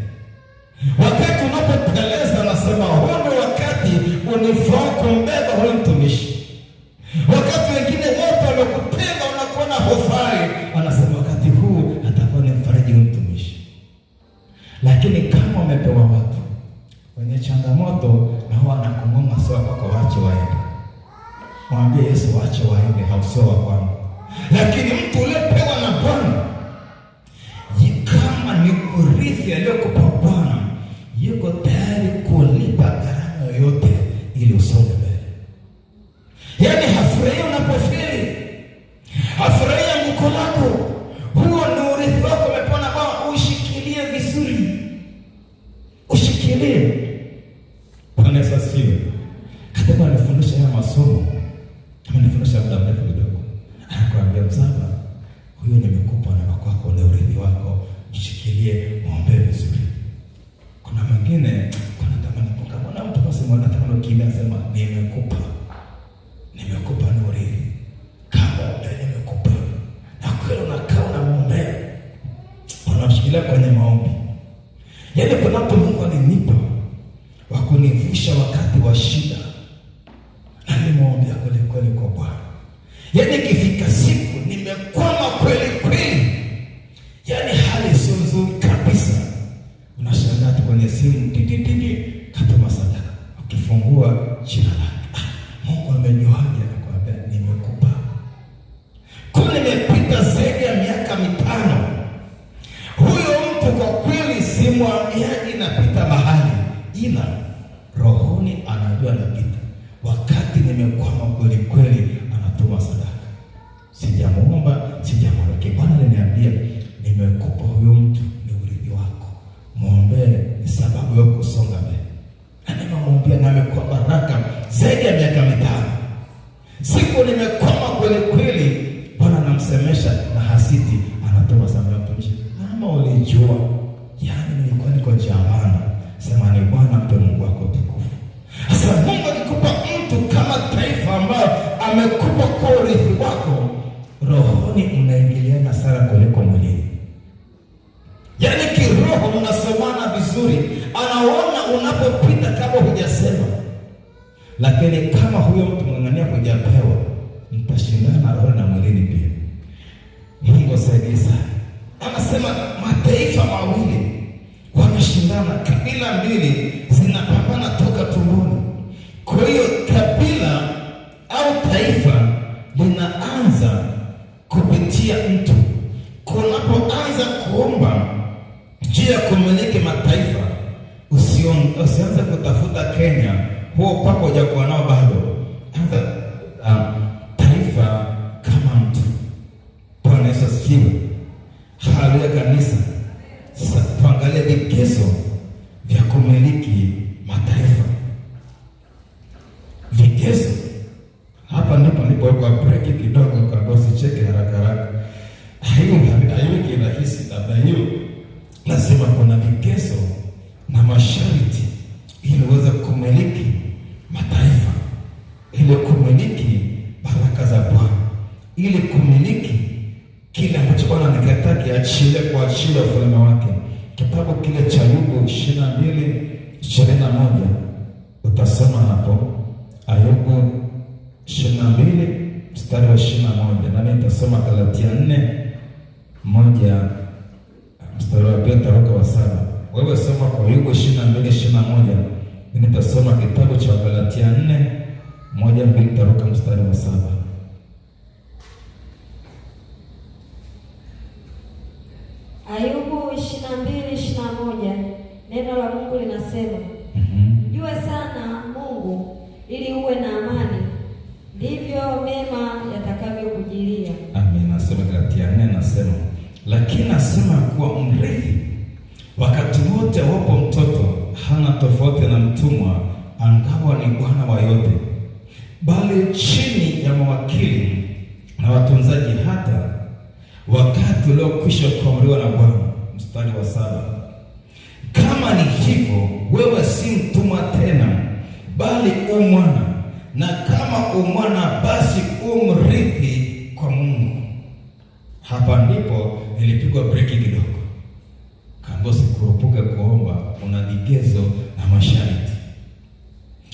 Wakati unapoteleza anasema huo ndio wakati unifaa kumbeba huyo mtumishi. Wakati wengine wote wamekupenda unakuona hufai, anasema wakati huu natakuwa nimfariji huyo mtumishi. Lakini kama umepewa watu wenye changamoto na huwa anakumwomba sawa kwako, waache waende. Mwambie Yesu waache waende, hausawa kwangu. Lakini mtu uliyepewa na Bwana, kama ni urithi aliyokupa Bwana, yuko tayari kulipa gharama yoyote ili usonge mbele. Yaani hafurahi unapofeli, hafurahi anguko lako. Huo ni urithi wako umepewa na Bwana, ushikilie vizuri. Ushikilie. Bwana Yesu asifiwe. Katika nifundisha haya masomo, nifundisha muda mrefu kidogo. Anakuambia mzaba, huyo nimekupa na kwako ni urithi wako, mshikilie, muombe vizuri. Kuna mwingine anatamani kama mtu basi anatamani kimya, sema nimekupa ni urithi. Kama nimekupa na kweli unakaa na muombe, unamshikilia kwenye maombi. Yaani kuna mtu Mungu alinipa wa kunivusha wakati wa shida, na nimeombea kweli kwa Bwana. Yaani ikifika siku nimekwama kweli, yaani hali sio nzuri kabisa, unashangaa tu kwenye simu katuma sadaka, ukifungua jina lake, Mungu amenyoaje? Anakuambia nimekupa. Kule nimepita zaidi ya miaka 5, huyo mtu kwa kweli simwambiaji napita mahali, ila rohoni anajua napita. rohoni mnaingiliana sana kuliko mwilini. Yaani kiroho mnasomana vizuri, anaona unapopita kama hujasema. Lakini kama huyo mtu mng'ang'ania hujapewa, mtashindana roho na mwilini pia. Hii wasaidie sana. Anasema mataifa mawili wanashindana, kabila mbili zinapambana toka tumboni. Kwa hiyo kabila au taifa linaanza kupitia mtu. Kunapoanza kuomba juu ya kumiliki mataifa, usianze kutafuta Kenya, huo upako hujakuwa nao bado. Anza taifa kama mtu. Bwana Yesu asifiwe. Haleluya kanisa. Sasa tuangalie vigezo vya kumiliki mataifa. Vigezo. Hapa ndipo kwa break kidogo kwa usicheke haraka haraka. Hiyo kirahisi labda hiyo. Lazima kuna vigezo na masharti ili uweze kumiliki mataifa, ili kumiliki baraka za Bwana, ili kumiliki kile ambacho Bwana anataka kiachilie kwa ajili ya ufalme wake. Kitabu kile cha Ayubu 22:21 utasoma hapo. Ayubu 22 mstari wa 21, nami nitasoma Galatia 4:1 mstari wa 2 taruka wa 7. Wewe soma kwa Ayubu 22:21, mimi nitasoma kitabu cha Galatia 4:1-2 taruka mstari wa 7. Ayubu 22:21, neno la Mungu linasema, jue sana Mungu ili uwe na amani, ndivyo mema yatakavyokujilia. Amen. Nasema Galatia 4 nasema, lakini nasema kuwa mrithi wakati wote wapo mtoto hana tofauti na mtumwa, angawa ni bwana wa yote, bali chini ya mawakili na watunzaji, hata wakati uliokwisha kuamriwa na Bwana. Mstari wa 7, kama ni hivyo, wewe si mtumwa tena, bali umwana, na kama umwana, basi umrithi kwa Mungu. Hapa ndipo nilipigwa breki kidogo, kama sikurupuke kuomba. Kuna vigezo na masharti.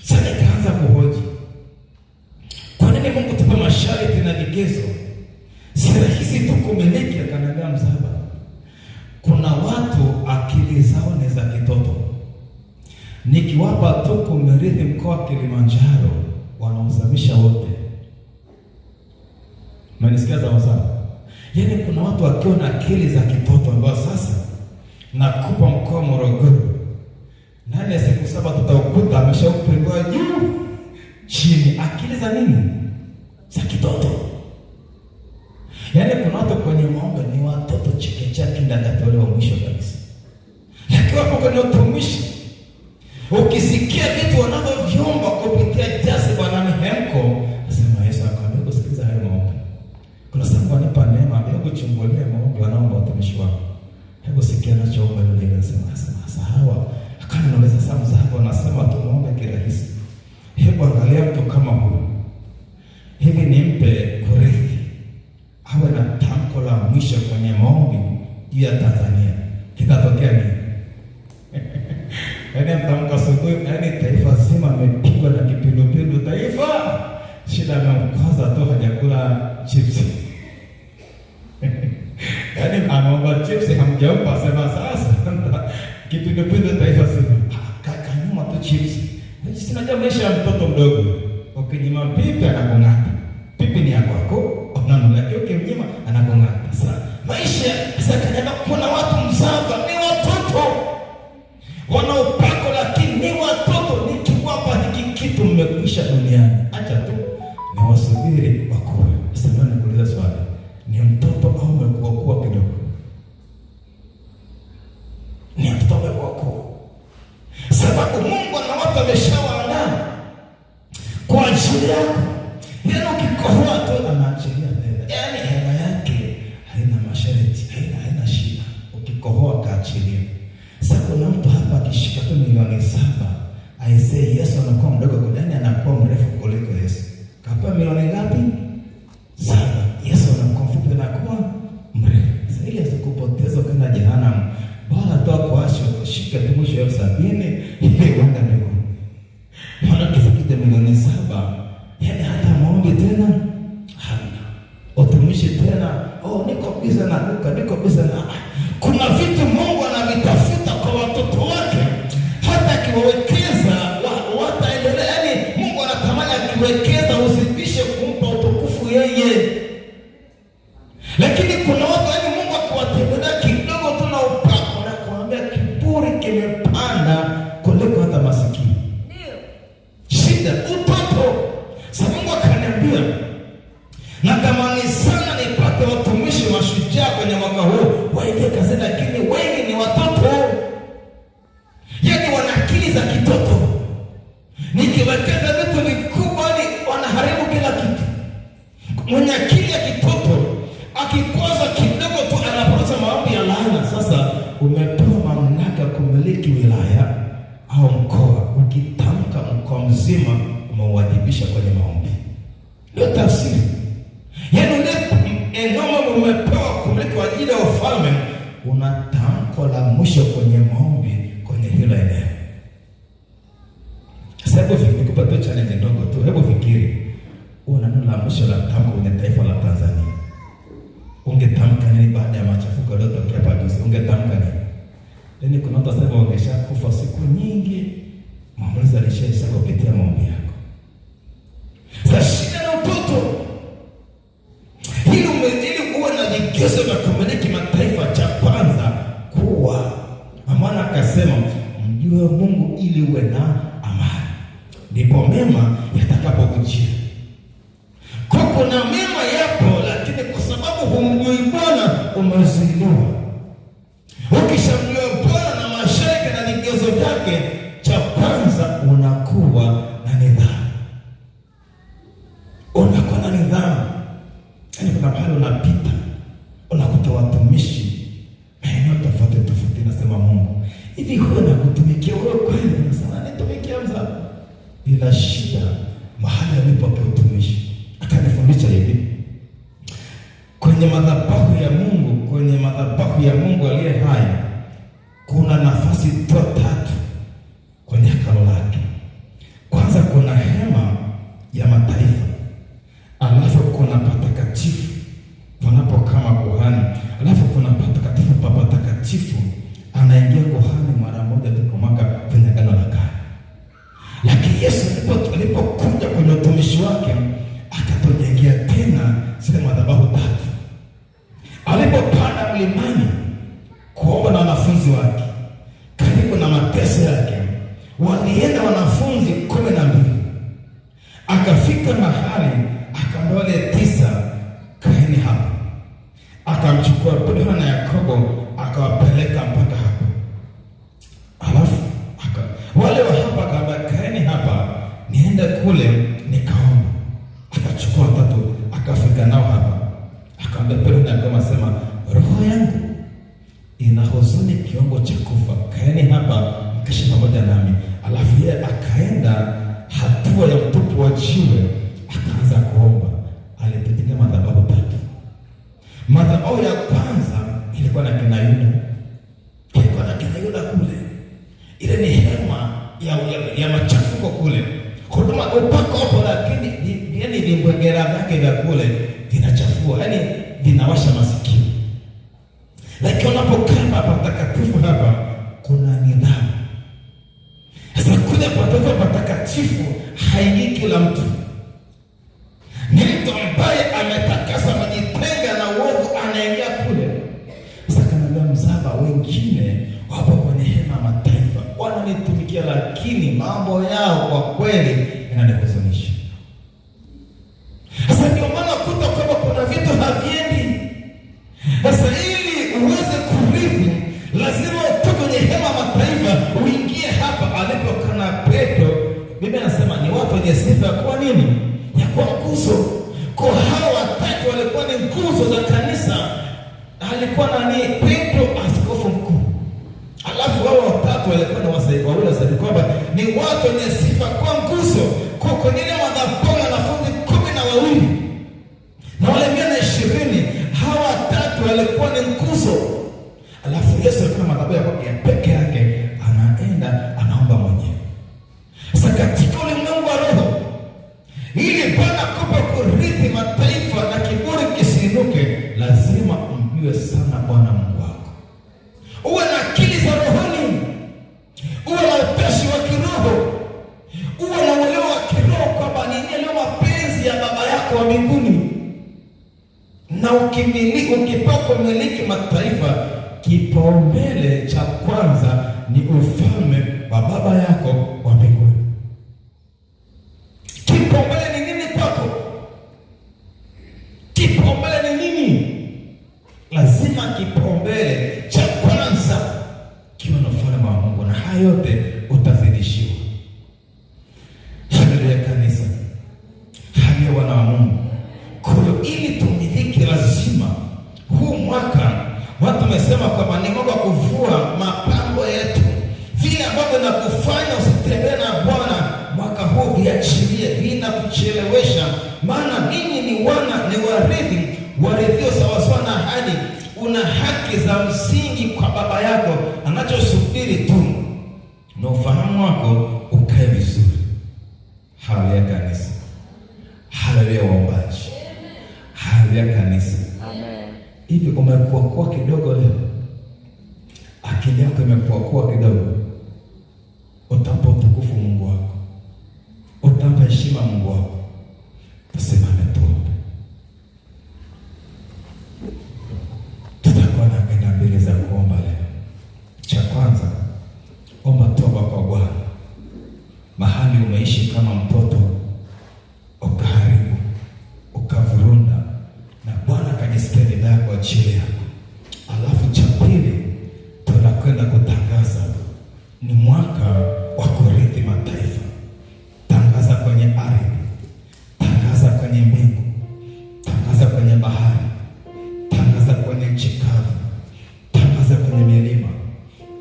Sasa nikaanza kuhoji, kwa nini Mungu tupa masharti na vigezo? Si rahisi tu kumiliki. Akaniambia, Mzaba, kuna watu akili zao ni za kitoto. Nikiwapa tu kumirithi mkoa wa Kilimanjaro, wanauzamisha wote. Mnanisikia sawa? Yaani kuna watu wakiwa na akili za kitoto, ambao sasa nakupa mkoa wa Morogoro, nani siku 7 tutaukuta ameshaupigwa juu chini. Akili za nini? Za kitoto. Yaani kuna watu kwenye maombi ni watoto chekechea kindagati wa mwisho kabisa. Lakini wapo kwenye utumishi, ukisikia vitu wanavyoviomba kupitia jasi Bwana mihemko, nasema Yesu akamwambia kusikiliza hayo maombi. Kuna sababu anipa neema, hebu chungulia maombi wanaomba watumishi wako. Hebu sikia anachoomba yule, anasema sawa. Akaniuliza sasa, Mzaba, wanasema tu maombi kirahisi. Hebu angalia mtu kama huyu. Hivi nimpe kurithi, awe na tamko la mwisho kwenye maombi juu ya Tanzania, kitatokea nini? Yaani mtamka asubuhi, yaani taifa zima amepigwa na kipindupindu taifa. Shida amemkwaza tu hajakula chips. Yaani anaomba chips hamjampa, sema sasa kipindupindu taifa zima. Kanyuma tu chips. Sinajua maisha ya mtoto mdogo. Ukinyima pipi anakung'ata. Pipi ni ya kwako. Unamlaki ukimnyima anakung'ata. Sasa maisha sasa kanyama, kuna watu Mzaba ni watoto. Wana upako lakini ni watoto. Nikiwapa hiki kitu mmekwisha duniani. Acha tu ni wasubiri wakue. Sasa nikuuliza swali, ni mtoto au umekuwa kidogo? Ni mtoto umekuwa. Sababu Mungu ana watu ameshawaandaa kwa ajili yako. Yaani ukikohoa tu anaachilia fedha. Yaani hela yake haina masharti, haina shida. Ukikohoa kaachilia. Sasa kuna mtu hapa akishika tu milioni 7, aisee Yesu anakuwa mdogo kudani, anakuwa mrefu kuliko Yesu. Kapa milioni ngapi? 7. Yesu anakuwa mfupi na shida na duka, niko busy na kuna vitu Mungu anavitafuta kwa watoto wake, hata akiwekeza wataendelea. Yaani Mungu anatamani akiwekeza usibishe kumpa utukufu yeye. Lakini kuna watu yaani Mungu akiwatendea kidogo tu na upako na kuambia kiburi kimepanda kuliko hata masikini. Ndio. Shida utoto. Sasa Mungu akaniambia natamani sana nipate watumishi mashujaa kwenye mwaka huu waingie kazi, lakini wengi ni watoto. Yaani wana akili za kitoto. Nikiwekeza vitu vikubwa ni wanaharibu kila kitu. Mwenye akili ya kitoto akikwaza kidogo tu anapoza maombi ya laana. Sasa umepewa mamlaka kumiliki wilaya au mkoa, ukitamka mkoa mzima umeuadhibisha kwenye maombi. Ndio tafsiri. Yaani eneo umepewa kumiliki kwa ajili ya ufalme, unatamko la mwisho kwenye maombi kwenye hilo eneo. Sasa hebu nikupa tu challenge ndogo tu. Hebu fikiri, una neno la mwisho la tamko kwenye taifa la Tanzania. Ungetamka nini baada ya machafuko yaliyotokea hapa juzi? Ungetamka nini? Yaani kuna watu sasa wangeshakufa siku nyingi. Maamuzi alishaisha kupitia maombi yako. Sasa shida na utoto. Ili uwe na vigezo vya kumiliki mataifa, cha kwanza kuwa amana. Akasema mjue Mungu ili uwe na amani, ndipo mema yatakapokujia. Kuna mema yapo, lakini kwa sababu humjui Bwana umezuiliwa. Ukishamjua Bwana na masharti na vigezo vyake, cha kwanza unakuwa na nidhamu. Unakuwa na nidhamu. Yaani kuna pale unapita unakuta watumishi maeneo tofauti tofauti, nasema Mungu, hivi huwa nakutumikia wewe kweli? Nasema nitumikia mzaa. Ila shida mahali alipokea utumishi. Akanifundisha hivi, kwenye madhabahu ya Mungu, kwenye madhabahu ya Mungu aliye hai, kuna nafasi tatu kwenye hekalu lake. Kwanza kuna hema ya mataifa, alafu kuna patakatifu panapokaa kuhani, alafu kuna patakatifu pa patakatifu anaingia kuhani mara moja tu kwa mwaka kwenye agano la kale. Lakini Yesu alipokuja kwenye utumishi wake akatujengea tena zile madhabahu tatu. Alipopanda mlimani kuomba na wanafunzi wake karibu na mateso yake, walienda wanafunzi 12. Akafika mahali akaambia wale 9, kaeni hapa. Akamchukua Petro na Yakobo akawapeleka mpaka hapa. Alafu wale wa hapa akaambia kaeni hapa, niende kule nikaomba. Akachukua 3 akafika nao hapa. Akaambia Petro na Yakobo, sema roho yangu ina huzuni kiwango cha kufa, kaeni hapa mkeshe pamoja nami. Alafu yeye akaenda hatua ya mtupu wa jiwe, akaanza kuomba. Alipitia madhabahu 3. Madhabahu ya kwanza ilikuwa na kina Yuda. Ilikuwa na kina Yuda kule. Ile ni hema ya machafuko kule. Huduma upako hapo, lakini yaani vimbwegera vyake vya kule vinachafua, yaani vinawasha masikio. Lakini unapokaa patakatifu hapa kuna nidhamu. Sasa kule patakatifu haingii kila mtu. Ni mtu ambaye ametakasa, amejitenga na uovu, anaingia kule. Sasa kanaambia msaba, wengine wapo kwenye hema mataifa wananitumikia, lakini mambo yao kwa kweli yananihuzunisha. Sasa ndio maana kuta kwamba kuna vitu haviendi. Sasa ili uweze kurithi, lazima utoke kwenye hema mataifa uingie hapa alipokana Petro. Biblia inasema ni watu wenye sifa ya kuwa nini? Ya kuwa nguzo. Kwa hao 3 walikuwa ni nguzo za kanisa. Alikuwa nani? Petro, askofu mkuu. Alafu hao 3 walikuwa ni wasaidizi kwamba ni watu wenye sifa kwa nguzo. Kwa kwenye madhabahu ya wanafunzi 12 na wale 120, hawa 3 walikuwa ni nguzo. Alafu Yesu alikuwa na madhabahu ya peke yake, anaenda anaomba mwenyewe. Sasa katika ulimwengu wa roho, ili Bwana kupa kurithi mataifa na kiburi kisiinuke, lazima umjue sana Bwana Mungu wako, uwe na akili za rohoni, uwe na upesi wa kiroho, uwe na uelewa wa kiroho kwamba ni nini mapenzi ya Baba yako wa mbinguni. Na ukipata kumiliki mataifa, kipaumbele cha kwanza ni ufalme wa Baba yako wa mbinguni. Kipaumbele ni nini kwako? Kipaumbele ni nini? Lazima kipaumbele cha kwanza kiwe na ufalme wa Mungu, na haya yote utazidishiwa. Haleluya kanisa, haleluya wana wa Mungu. Kwa hiyo ili tumiliki, lazima huu mwaka, watu wamesema kwamba ni mwaka kuvua mapambo yetu, vile ambavyo nakufanya usitembee na Bwana mwaka huu viachilie, vinakuchelewesha. Maana ninyi ni warithi sawasawa na ahadi. Una haki za msingi kwa Baba yako, anachosubiri tu na ufahamu wako ukae vizuri. Haleluya kanisa, haleluya waombaji, haleluya kanisa, amen. Hivi umekuwa kidogo leo, akili yako imekuwa kidogo, utampa utukufu Mungu wako, utampa heshima Mungu wako. Tusimame tuombe. Tutakuwa na agenda mbili za kuomba leo. Cha kwanza, omba toba kwa Bwana. Mahali umeishi kama mtoto, ukaharibu, ukavurunda, na Bwana akajisikia vibaya kwa ajili yako. Alafu cha pili, tunakwenda kutangaza ni mwaka wa kurithi mataifa. Tangaza kwenye ardhi, tangaza kwenye mbingu, tangaza kwenye bahari, tangaza kwenye nchi kavu, tangaza kwenye milima,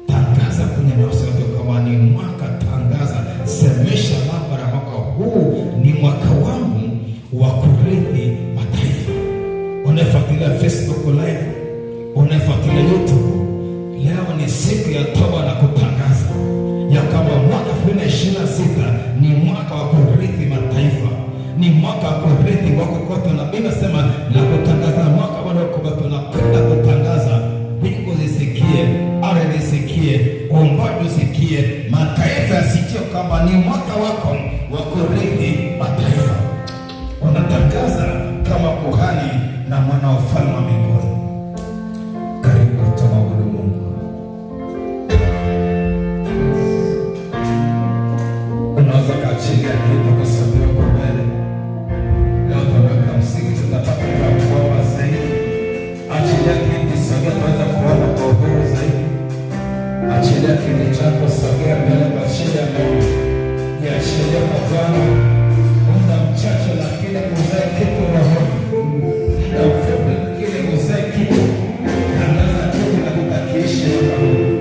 tangaza kwenye nafsi yote kama ni mwaka. Tangaza, semesha labda mwaka huu ni mwaka wangu wa kurithi mataifa. Unafuatilia Facebook live, unafuatilia YouTube, leo ni siku ya toba na kutangaza ya kwamba mwaka 2026 ni mwaka wa kurithi mataifa, ni mwaka wa kurithi wako kote. Na Biblia inasema na kutangaza mwaka wako tunakwenda kutangaza, mbingu zisikie, ardhi zisikie, uumbaji usikie, mataifa yasikie kama ni mwaka wako wa kurithi mataifa. Unatangaza kama kuhani na mwana wa ufalme wa mbinguni. Karibu tumwabudu Mungu. Unaweza kaachilia kitu kwa sababu yako mbele. Leo tunaweka msingi, tutapata kuomba zaidi. Achilia kitu, sogea tuweza kuomba kwa uhuru zaidi. Achilia kitu chako, sogea mbele kwa shida Mungu. Niachilia kwa Bwana. Muda mchache lakini kuzae kitu rohoni. Muda mfupi lakini kuzae kitu. Tangaza kitu na kutakiishi mwaka huu.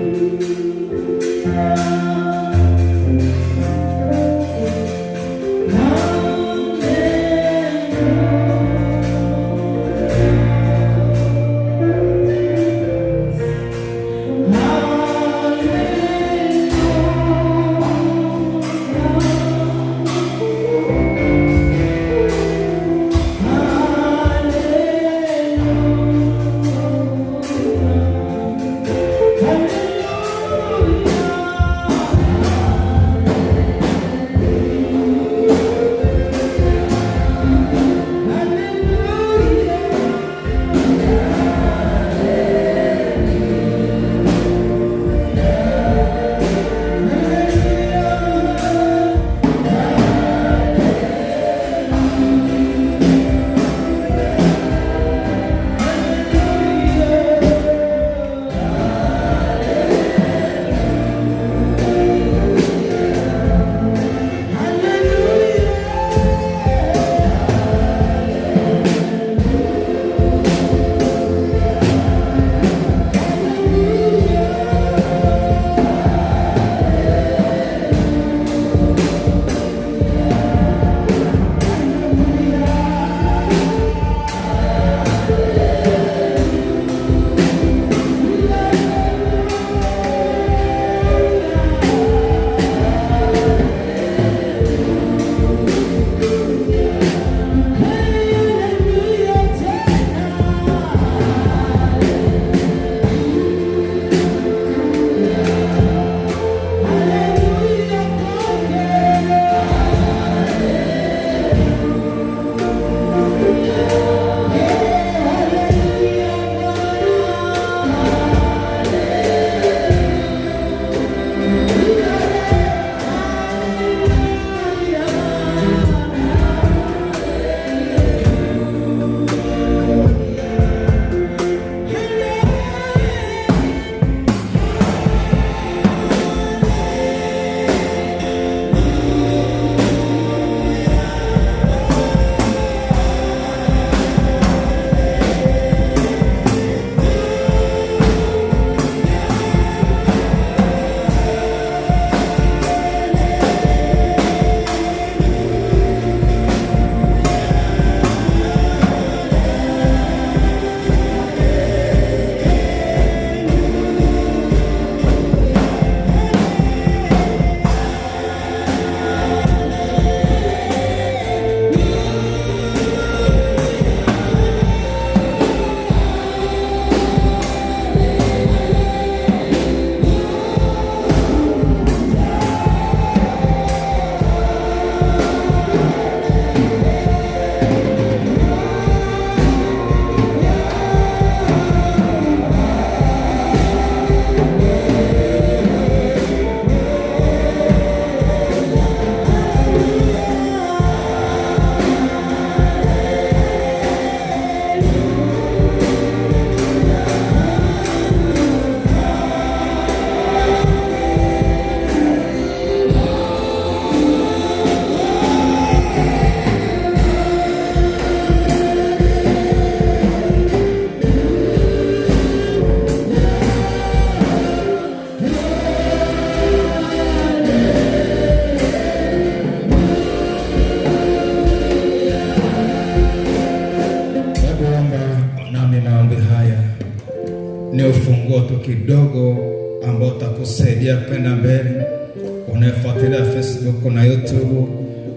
ni ufunguo tu kidogo ambao utakusaidia kwenda mbele. Unafuatilia Facebook na YouTube,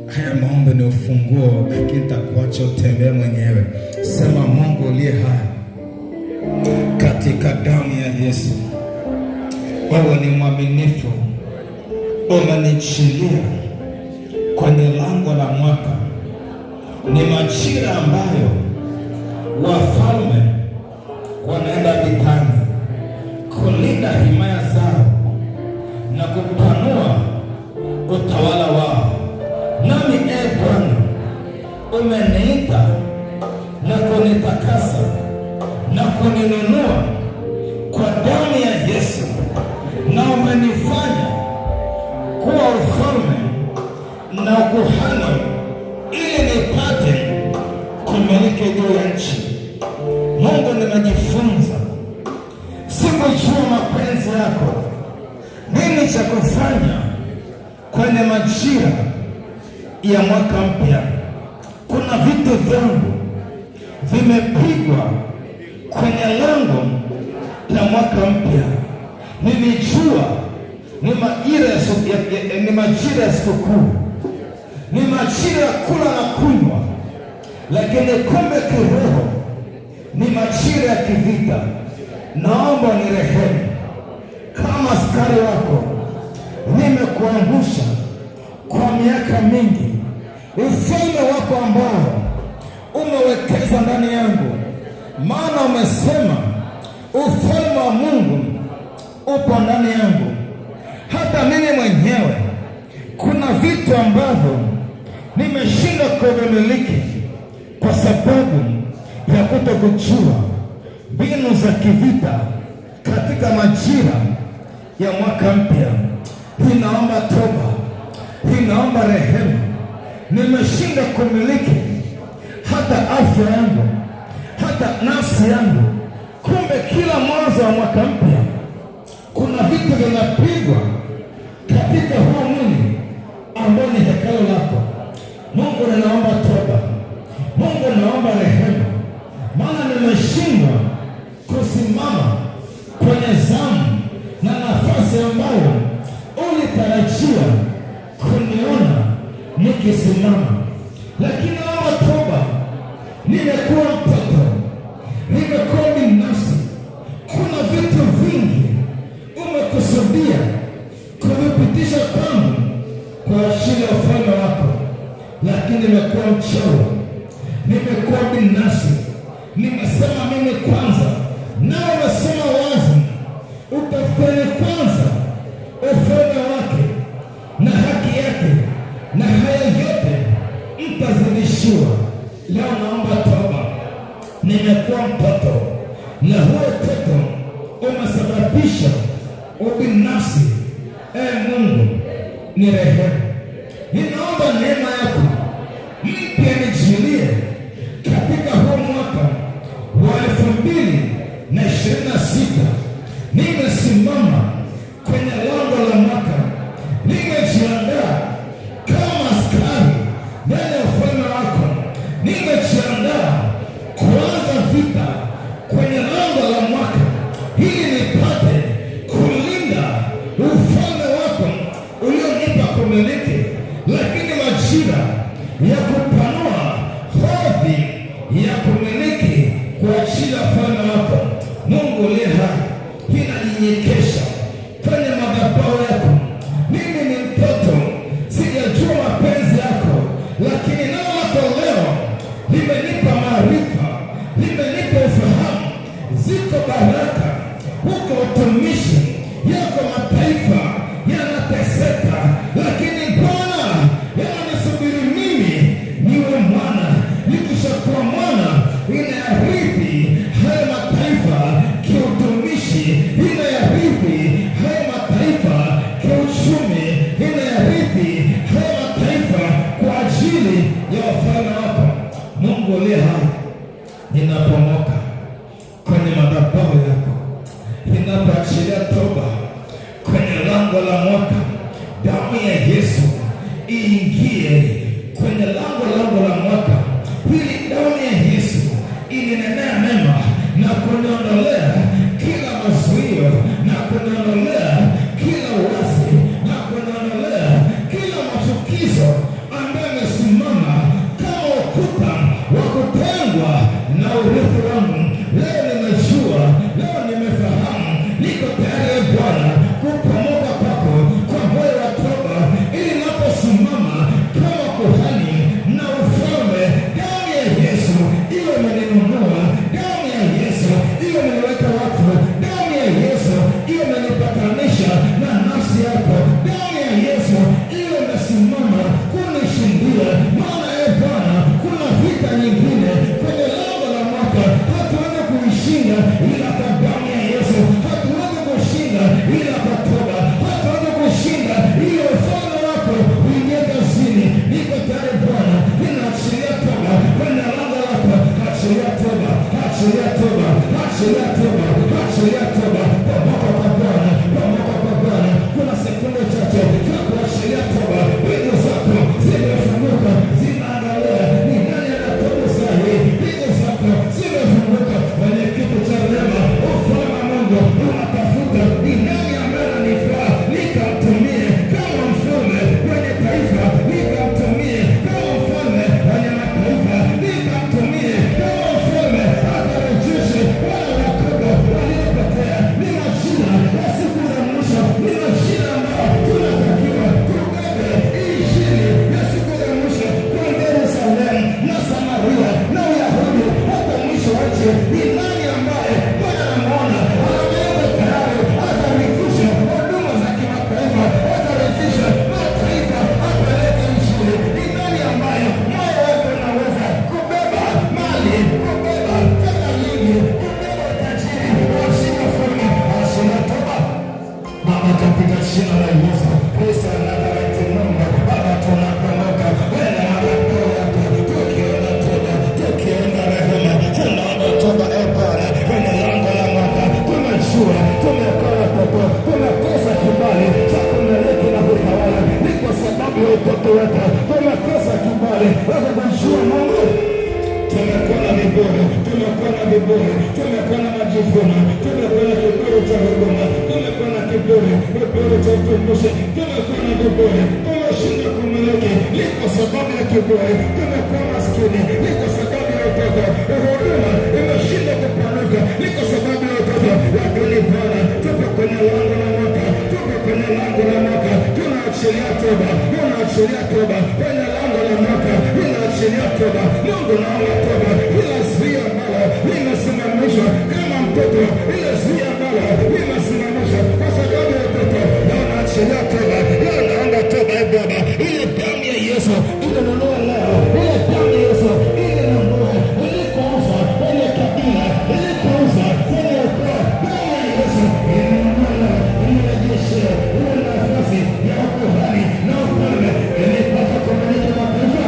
haya maombi ni ufunguo, lakini takuacha utembee mwenyewe. Sema, Mungu uliye hai, katika damu ya Yesu, wewe ni mwaminifu, umenichilia kwenye lango la mwaka. Ni majira ambayo wafalme wanaenda vitani kulinda himaya zao na kupanua utawala wao. Nami Bwana, umeniita na kunitakasa na kuninunua kwa damu ya Yesu, na umenifanya kuwa ufalme na ukuhani, ili nipate kumiliki juu ya nchi. Mungu, nimejifunza, sikujua mapenzi yako, nini cha kufanya kwenye majira ya mwaka mpya. Kuna vitu vyangu vimepigwa kwenye lango la mwaka mpya. Nilijua ni majira ya sikukuu, ni majira ya kula na kunywa, lakini kumbe kiroho ni majira ya kivita. Naomba nirehemu, kama askari wako nimekuangusha kwa miaka mingi. Ufalme wako ambao umewekeza ndani yangu, maana umesema ufalme wa Mungu upo ndani yangu. Hata mimi mwenyewe kuna vitu ambavyo nimeshindwa kuvimiliki kwa sababu ya kutokujua mbinu za kivita katika majira ya mwaka mpya. Ninaomba toba, ninaomba rehema. Nimeshindwa kumiliki hata afya yangu, hata nafsi yangu. Kumbe kila mwanzo wa mwaka mpya kuna vitu vinapigwa katika huu mwili ambao ni hekalu lako. Mungu, ninaomba toba. Mungu, ninaomba rehema, maana nimeshindwa kusimama kwenye zamu na nafasi ambayo ulitarajia kuniona nikisimama. Lakini naomba toba, nimekuwa mtoto, nimekuwa binafsi. Kuna vitu vingi umekusudia kuvipitisha kwangu kwa ajili ya ufalme wako, lakini nimekuwa mchoyo, nimekuwa binafsi. Nimesema mimi kwanza, nao umesema wazi, utafuteni kwanza ufalme wake na haki yake, na haya yote mtazidishiwa. Leo naomba toba, nimekuwa mtoto, na huo mtoto umesababisha ubinafsi. Mungu, ni rehemu. Ninaomba neema yako mpya nijilie katika huu mwaka wa 2026. Nimesimama kwenye lango la mwaka, nimejiandaa kama askari ndani ya ufalme wako. Nimejiandaa kuanza vita kwenye lango la mwaka, ili nipate kulinda ufalme wako ulionipa kumiliki. Lakini majira ya kupanua hadhi ya kumiliki kwa ajili ya ufalme wako, Mungu uliye hai, ninanyenyekesha kwenye madhabahu yako. Mimi ni mtoto, sijajua mapenzi yako, lakini neno lako leo limenipa maarifa, limenipa ufahamu. Ziko baraka huko utumishi yako, mataifa yanateseka, lakini Bwana yananisubiri mimi niwe mwana. Nikishakuwa mwana, inayarithi haya mataifa kiutumishi, inayarithi haya mataifa kiuchumi, inayarithi haya mataifa kwa ajili ya ufalme wako. Mungu uliye hai, ninapomoka kwenye madhabahu yako, ninapoachilia toba kwenye lango la mwaka, damu ya Yesu iingie kwenye lango la mwaka, ili damu ya Yesu ininenea mema na kuniondolea kila ila kwa damu ya Yesu. Hatuwezi kushinda ila kwa toba. Hatuwezi kushinda ile ufalme wako uingie kazini. Niko tayari Bwana, ninaachilia toba kwenye lango lako. Achilia toba, achilia toba, achilia toba, achilia toba. Pomoka kwa Bwana, pomoka kwa Bwana. Kuna sekunde chache za kuachilia toba. Wingu zako zimefunguka, zinaangalia ni nani anatoka sahi. Wingu zako zimefunguka kwenye kitu cha rehema. Ufalme wa Mungu unatafuta ni nani ambaye ananifaa nikamtumie kama mfalme kwenye taifa, nikamtumie kama mfalme kwenye mataifa, nikamtumie kama mfalme akarejeshe wale wakubwa waliopotea. Ni majina ya siku za mwisho, ni majina ambayo tunatakiwa tubebe injili ya siku za mwisho kwa Yerusalemu na Samaria na Uyahudi hata mwisho wa nchi. Ni nani ambaye Bwana anamuona anaweza tayari atarithisha huduma za kimataifa, atarithisha mataifa, apeleke injili? Ni nani ambaye moyo wake unaweza kubeba mali, kubeba fedha nyingi, kubeba utajiri wa shina fulani? Ashina toba Baba, katika jina la Yesu Kristo wa Nazareti, Mungu Baba, tunakumbuka wale marafiki yako, tukiona toba, tukiona rehema, tunaona toba Bwana kwenye lango la mwaka. Tumejua tumekosa popo, tumekosa kibali cha kumiliki na kutawala, ni kwa sababu ya utoto wetu. Tumekosa kibali wewe kujua Mungu. Tumekuwa na viburi, tumekuwa na viburi, tumekuwa na majivuno, tumekuwa na kiburi cha huduma, tumekuwa na kiburi cha utumishi, tumekuwa na viburi, tumeshinda kumiliki, ni kwa sababu ya kiburi. Tumekuwa maskini, ni kwa sababu ya utoto. Huruma imeshinda kupanuka, ni kwa sababu ya utoto. Lakini Bwana, tupo kwenye lango la mwaka, tupo kwenye lango la mwaka, tunaachilia toba, tunaachilia toba kwenye lango la mwaka, tunaachilia toba. Mungu, naomba toba ila zuia ambalo limesimamishwa kama mtoto, ila zuia ambalo limesimamishwa kwa sababu ya utoto, na unaachilia toba. Leo naomba toba Baba, ile damu ya Yesu ilinunua leo, ile damu ya Yesu ilinunua ilikouza kwenye kabila, ilikouza kwenye ukoo. Damu ya Yesu ilinunua leo, imerejesha ile nafasi ya ukuhani na ufalme ilipata kumiliki mataifa.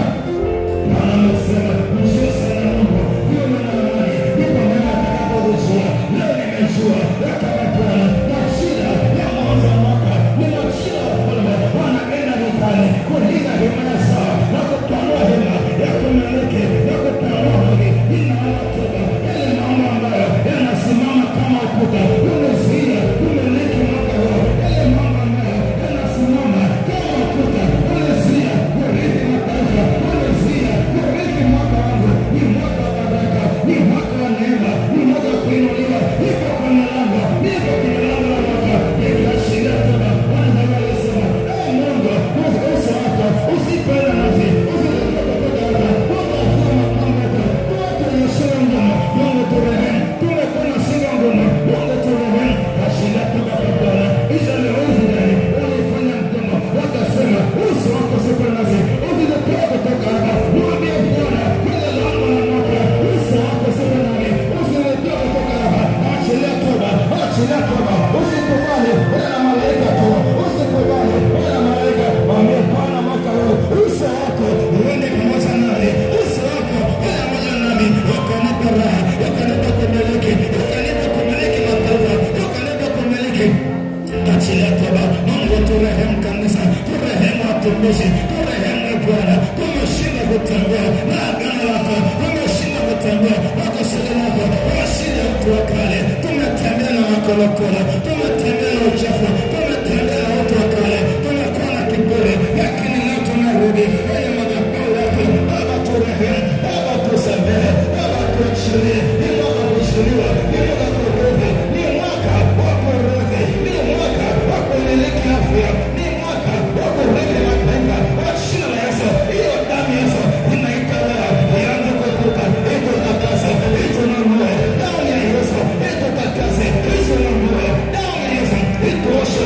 Maana amesema njoo sana Mungu, hiyo na amani ndipo mema atakapojua. Leo nimejua ya kama Bwana na shida ya mwanzo wa mwaka, nina shida ya ufalme wanaenda vitani kulinda himaya zao na kupanua hema ya kumiliki na kupanua haki. Ninaomba toba yale mambo ambayo yanasimama kama ukuta umezuia kumiliki mwaka huu, yale mambo ambayo yanasimama kama ukuta umezuia kurithi mataifa, umezuia kurithi mwaka wangu. Ni mwaka wa baraka, ni mwaka wa neema, ni mwaka wa kuinuliwa. Niko kwenye lango, niko kwenye lango la mwaka, nikiashiria toba. Wanaweza walisema Mungu, uso wako usipende nasi, usiletoka kutoka hapa, utafuma mamlaka, tuwatuonyeshewe ngumu. Mungu turehemu, tumekuwa na shinda ngumu. Mungu turehemu, ashiria toba kwa Bwana. Israeli ndani walifanya mgomo, wakasema uso wako usipende nasi, usiletoka kutoka hapa. Mwambie Bwana kwenye lango la mwaka, uso wako usipende nami, usiletoka kutoka hapa. Achilia toba, achilia toba. Usikubali wala malaika tu, usikubali wala malaika. Mwambie Bwana mwaka huu uso wako uende pamoja nami, uso wako uende pamoja nami, ukanipa raha, ukanipa kumiliki, ukanipa kumiliki mataifa, ukanipa kumiliki. Achilia toba. Mungu turehemu kanisa, turehemu watumishi, turehemu Bwana. Tumeshinda kutembea na agano lako, tumeshinda kutembea na kusudi lako, washinda watu wa kale. Tumetembea na makolokolo, tumetembea na uchafu, tumetembea na watu wa kale, tumekuwa na kiburi, lakini leo tunarudi kwenye madhabahu yako. Baba turehemu, Baba tusamehe, Baba tuachilie. Ni mwaka kushiliwa, ni mwaka kurithi, ni mwaka wa kurithi, ni mwaka wa kumiliki afya, ni mwaka wa kurithi mataifa. Kwa jina la Yesu, hiyo damu ya Yesu inaita leo, ianze kuepuka, itutakase, itununue. Damu ya Yesu itutakase, itununue. Damu ya Yesu ituoshe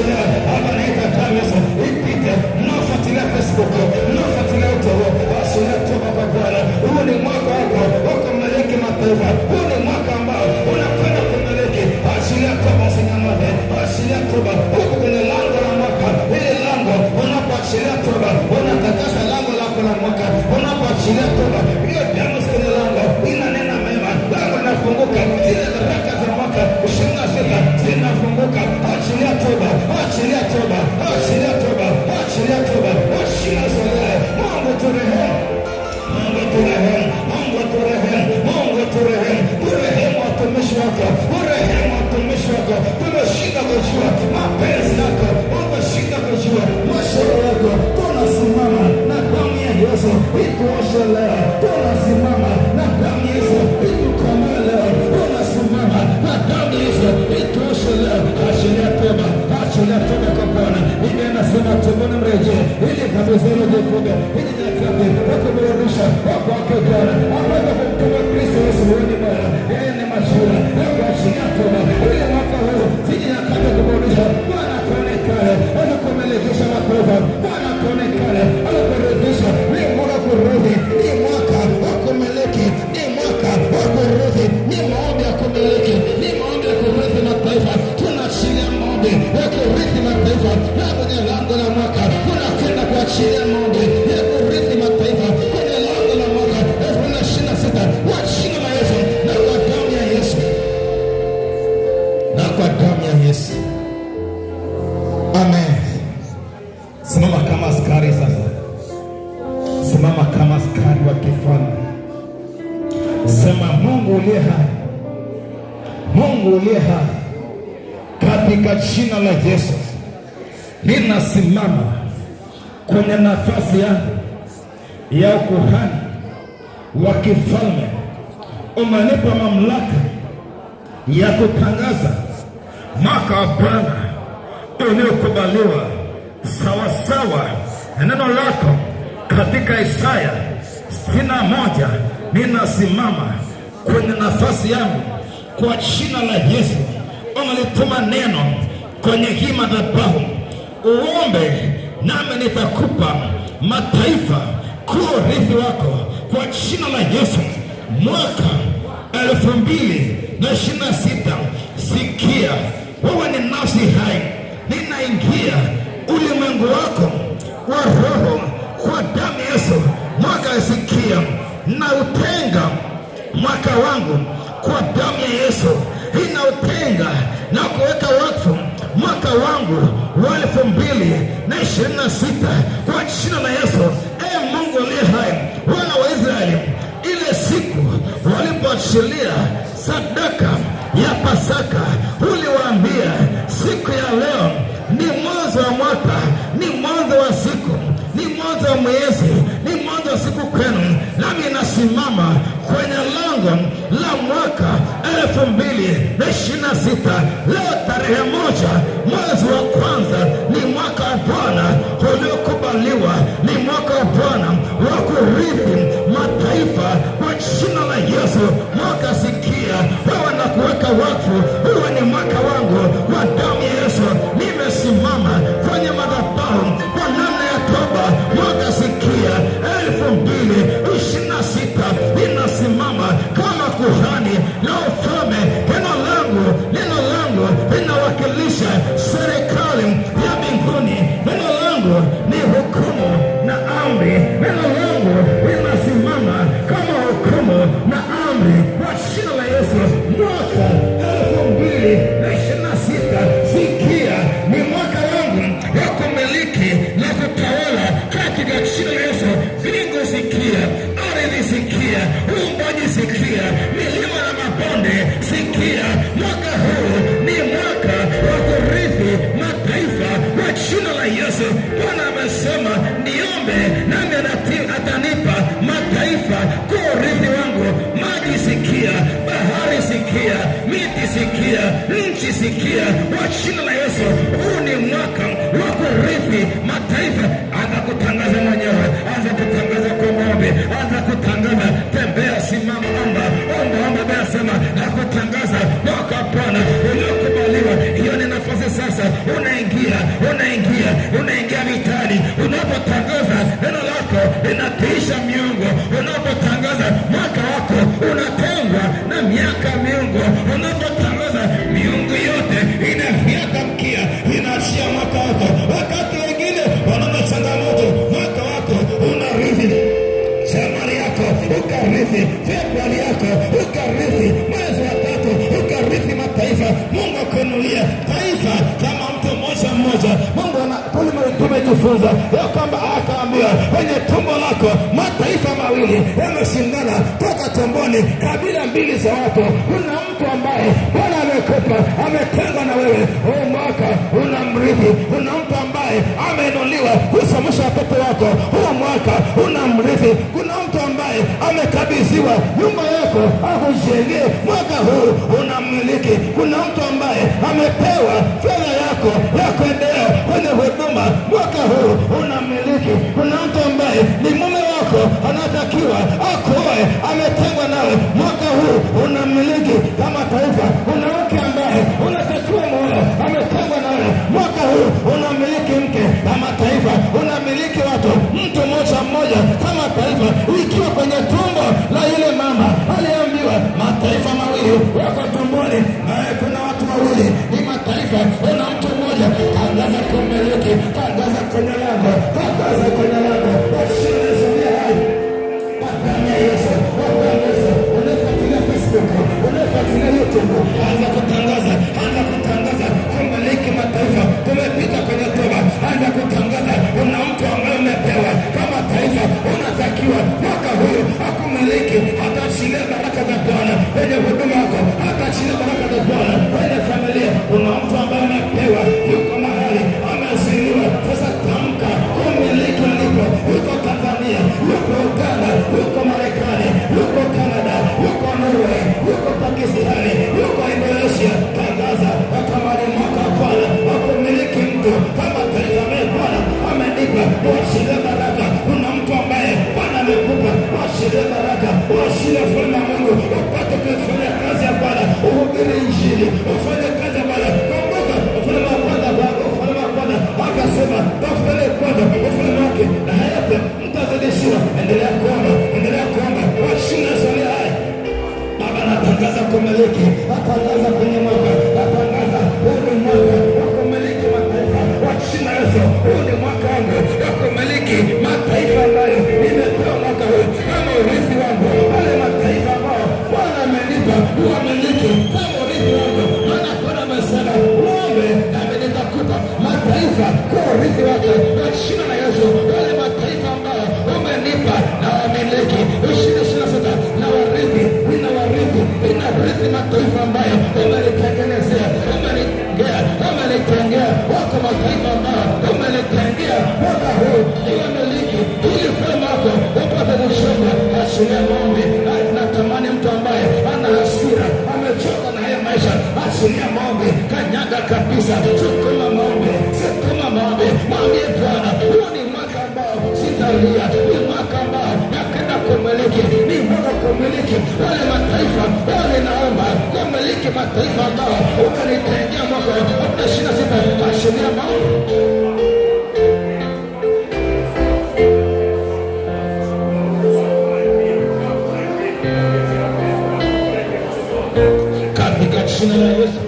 urehemu watumishi wako. Tumeshinda kujua mapenzi yako, tumeshinda kujua mashauri yako. Tunasimama na damu ya Yesu ituoshe leo. Tunasimama na damu ya Yesu itukomboe leo. Tunasimama na damu ya Yesu ituoshe leo. Achilia toba, achilia toba kwa Bwana. Biblia inasema tubuni mrejee ili dhambi zenu zifunge. Hili nyakati wakuburudisha wako wake Bwana ambapo kumtuma Kristo Yesu huoni Bwana. Yeye ni majira ya kuachilia toba ili mwaka huu ziji nyakati kuburudisha Bwana akaonekane, alikumelekesha makosa Bwana akaonekane, alikuridhisha. Ni mwaka kurudi, ni mwaka wa kumiliki, ni mwaka wa kurudi, ni maombi ya kumiliki, ni maombi ya kurithi mataifa. Tunaachilia maombi ya kurithi mataifa na kwenye lango la mwaka tunakwenda kuachilia maombi ya kurithi mataifa kwenye lango la mwaka 2026 kwa jina la Yesu na kwa damu ya Yesu, na kwa damu ya Yesu. Amen. Simama kama askari sasa. Simama kama askari wa kifalme. Sema, Mungu uliye hai, Mungu uliye hai, katika jina la Yesu ninasimama kwenye nafasi yangu ya ukuhani wa kifalme. Umenipa mamlaka ya kutangaza mwaka wa Bwana uliokubaliwa sawasawa na neno lako katika Isaya 61. Ninasimama kwenye nafasi yangu kwa jina la Yesu. Umelituma neno kwenye hii madhabahu, uombe nami nitakupa mataifa kuwa urithi wako kwa jina la Yesu. Mwaka 2026, sikia, wewe ni nafsi hai, ninaingia ulimwengu wako wa roho kwa damu ya Yesu. Mwaka sikia, na utenga mwaka wangu kwa damu ya Yesu. Inautenga na kuweka wakfu mwaka wangu wa 2026 kwa jina la Yesu. Mungu aliye hai, wana wa Israeli ile siku walipoachilia sadaka ya Pasaka, uliwaambia siku ya leo ni mwanzo wa mwaka, ni mwanzo wa siku, ni mwanzo wa mwezi, ni mwanzo wa siku kwenu. Nami nasimama kwenye lango la mwaka 2026 leo tarehe 1 mwezi wa kwanza. Ni mwaka wa Bwana uliokubaliwa, ni mwaka wa Bwana wa kurithi mataifa kwa jina la Yesu. Mwaka sikia, wewe na kuweka wakfu, wewe ni mwaka wangu kwa damu ya Yesu. Nimesimama kwenye madhabahu kwa namna ya toba. Mwaka sikia 2026 ninasimama kama kuhani na ufalme. Neno langu linawakilisha serikali ya mbinguni. Neno langu ni hukumu na amri. Neno langu linasimama kama hukumu na amri kwa jina la Yesu. Mwaka 2026 sikia, ni mwaka wangu wa kumiliki na kutawala katika jina la Yesu. Mbingu sikia, ardhi sikia, uumbaji sikia, milima na mabonde sikia. Mwaka huu ni mwaka wa kurithi mataifa kwa jina la Yesu. Bwana amesema niombe nami atanipa mataifa kwa urithi wangu. Maji sikia, bahari sikia, miti sikia, nchi sikia kwa jina la Yesu. Huu ni mwaka wa kurithi mataifa. Anza kutangaza mwenyewe, anza kutangaza kwa ng'ombe, anza kutangaza, tembea, simama, omba. Bwana sema nakutangaza mwaka wa Bwana uliokubaliwa. Hiyo ni nafasi sasa, unaingia vitani. Unapotangaza neno lako linatiisha miungu. Unapotangaza mwaka wako unatengwa na miaka miungu. Unapotangaza miungu yote inafiata mkia, inaachia mwaka wako. Wakati wengine wanaona changamoto, mwaka wako unarithi Januari yako, ukarithi Februari yako, ukarithi mwezi wa 3, ukarithi mataifa. Mungu akuinulia taifa kama mtu mmoja. Mungu tumejifunza ya kwamba akaambia kwenye tumbo lako mataifa mawili yameshindana toka tumboni, mbili, kabila mbili za watu. Kuna mtu ambaye Bwana amekupa, ametengwa na wewe, huu mwaka unamrithi. Kuna mtu ambaye ameinuliwa kusomesha watoto wako, huu mwaka unamrithi. Kuna mtu ambaye amekabidhiwa nyumba yako akujengee, mwaka huu unamiliki. Kuna mtu ambaye amepewa fedha yako ya kuendelea kwenye huduma, mwaka huu unamiliki. Kuna mtu ambaye ni mume wako anatakiwa akoe, ametengwa nawe, mwaka huu unamiliki. Kama taifa, kuna mke ambaye unatakiwa muoe, ametengwa nawe, mwaka huu unamiliki mke. Kama taifa, unamiliki watu, mtu mmoja. Kama taifa, ikiwa kwenye tumbo la yule mama aliambiwa mataifa mawili wako tumboni, naye kuna watu wawili, ni mataifa, una mtu mmoja. Tangaza kumiliki, tangaza kwenye lango, tangaza kwenye lango. Unafuatilia Facebook, unafuatilia YouTube, anza kutangaza kumiliki mataifa. Tumepita kwenye toba, anza kutangaza. Una mtu ambaye umepewa kama taifa, unatakiwa mwaka huu akumiliki. Ataachilia baraka za Bwana kwenye huduma yako, ataachilia baraka za Bwana kwenye familia. Una mtu ambaye umepewa, yuko mahali ameziliwa. Sasa tamka kumiliki alipo, yuko Tanzania, yuko Uganda, yuko Marekani, yuko Canada, yuko Norway, yuko Pakistani, yuko Indonesia. Tangaza kama ni mwaka wa Bwana akumiliki mtu kama taifa. Bwana amenipa, washirie baraka. Kuna mtu ambaye Bwana amekupa, washirie baraka, washirie ufalme wa Mungu, upate kufanya kazi ya Bwana, uhubiri Injili, ufanye kazi ya Bwana. Kumbuka ufalme wa Bwana, akasema tafuteni kwanza ufalme wake na hayote mtazidishiwa. Endelea kuomba, washina swali haya. Baba, natangaza kumiliki, natangaza kwenye mwaka, natangaza huu ni mwaka wa kumiliki mataifa. Washina Yesu, huu ni mwaka wangu wa kumiliki mataifa ambayo nimepewa mwaka huu kama urithi wangu. Wale mataifa ambao Bwana amenipa uamiliki kama urithi wangu, maana Bwana amesema uombe nami nitakupa mataifa kwa urithi wake. Washina na Yesu, wale mataifa ambao umenipa na wamiliki 2026 na warithi, inarithi mataifa ambayo umenitengenezea, umenitengea. Wako mataifa ambayo umenitengea mwaka huu niwamiliki, ili ufalme wako upate kusonga. Achilia maombi. Natamani mtu ambaye ana hasira, amechoka na haya maisha, achilia maombi, kanyaga kabisa, sukuma maombi. Mwambie Bwana, huu ni mwaka ambao sitalia, ni mwaka ambao nakenda kumiliki, ni mwaka kumiliki wale mataifa. Wale naomba kumiliki mataifa ambao umenitengea mwaka wa 2026. Achilia maombi. Katika jina la Yesu,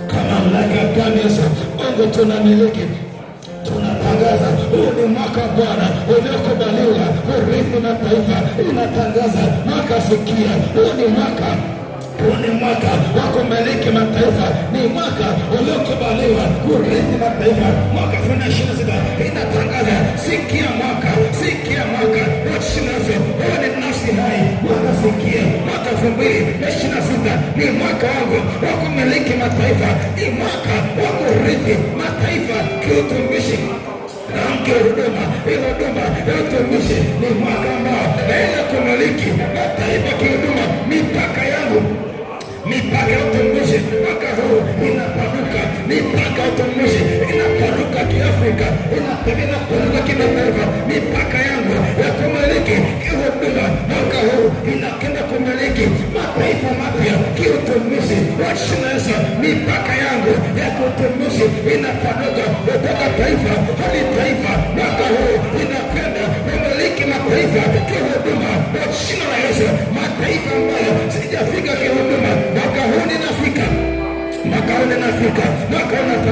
kama mamlaka ya damu ya Yesu, Mungu tunamiliki. Tunatangaza huu ni mwaka Bwana uliokubaliwa kurithi mataifa. Inatangaza mwaka, sikia, huu ni mwaka wa kumiliki mataifa. Ni mwaka uliokubaliwa kurithi mataifa. Mwaka 2026 inatangaza, sikia mwaka wa 2026. Wewe ni nafsi hai, mwaka sikia, mwaka 2026 ni mwaka wangu wa kumiliki mataifa. Ni mwaka wa kurithi mataifa kiutumishi na mke huduma ya utumishi. Ni mwaka ambao naenda kumiliki mataifa kiuduma. Mipaka ya utumishi mwaka huu inapanuka. Mipaka ya utumishi inapanuka kiafrika, inapanuka kimataifa. Mipaka yangu ya kumiliki kihuduma mwaka huu inakenda kumiliki mataifa mapya kiutumishi. Washinasa, mipaka yangu ya kutumishi inapanuka kutoka taifa hadi taifa. Mwaka huu inakenda kumiliki mataifa kihuduma. Washina la Yesu, mataifa ambayo sijafika kihuduma, mwaka huu ninafika. Mwaka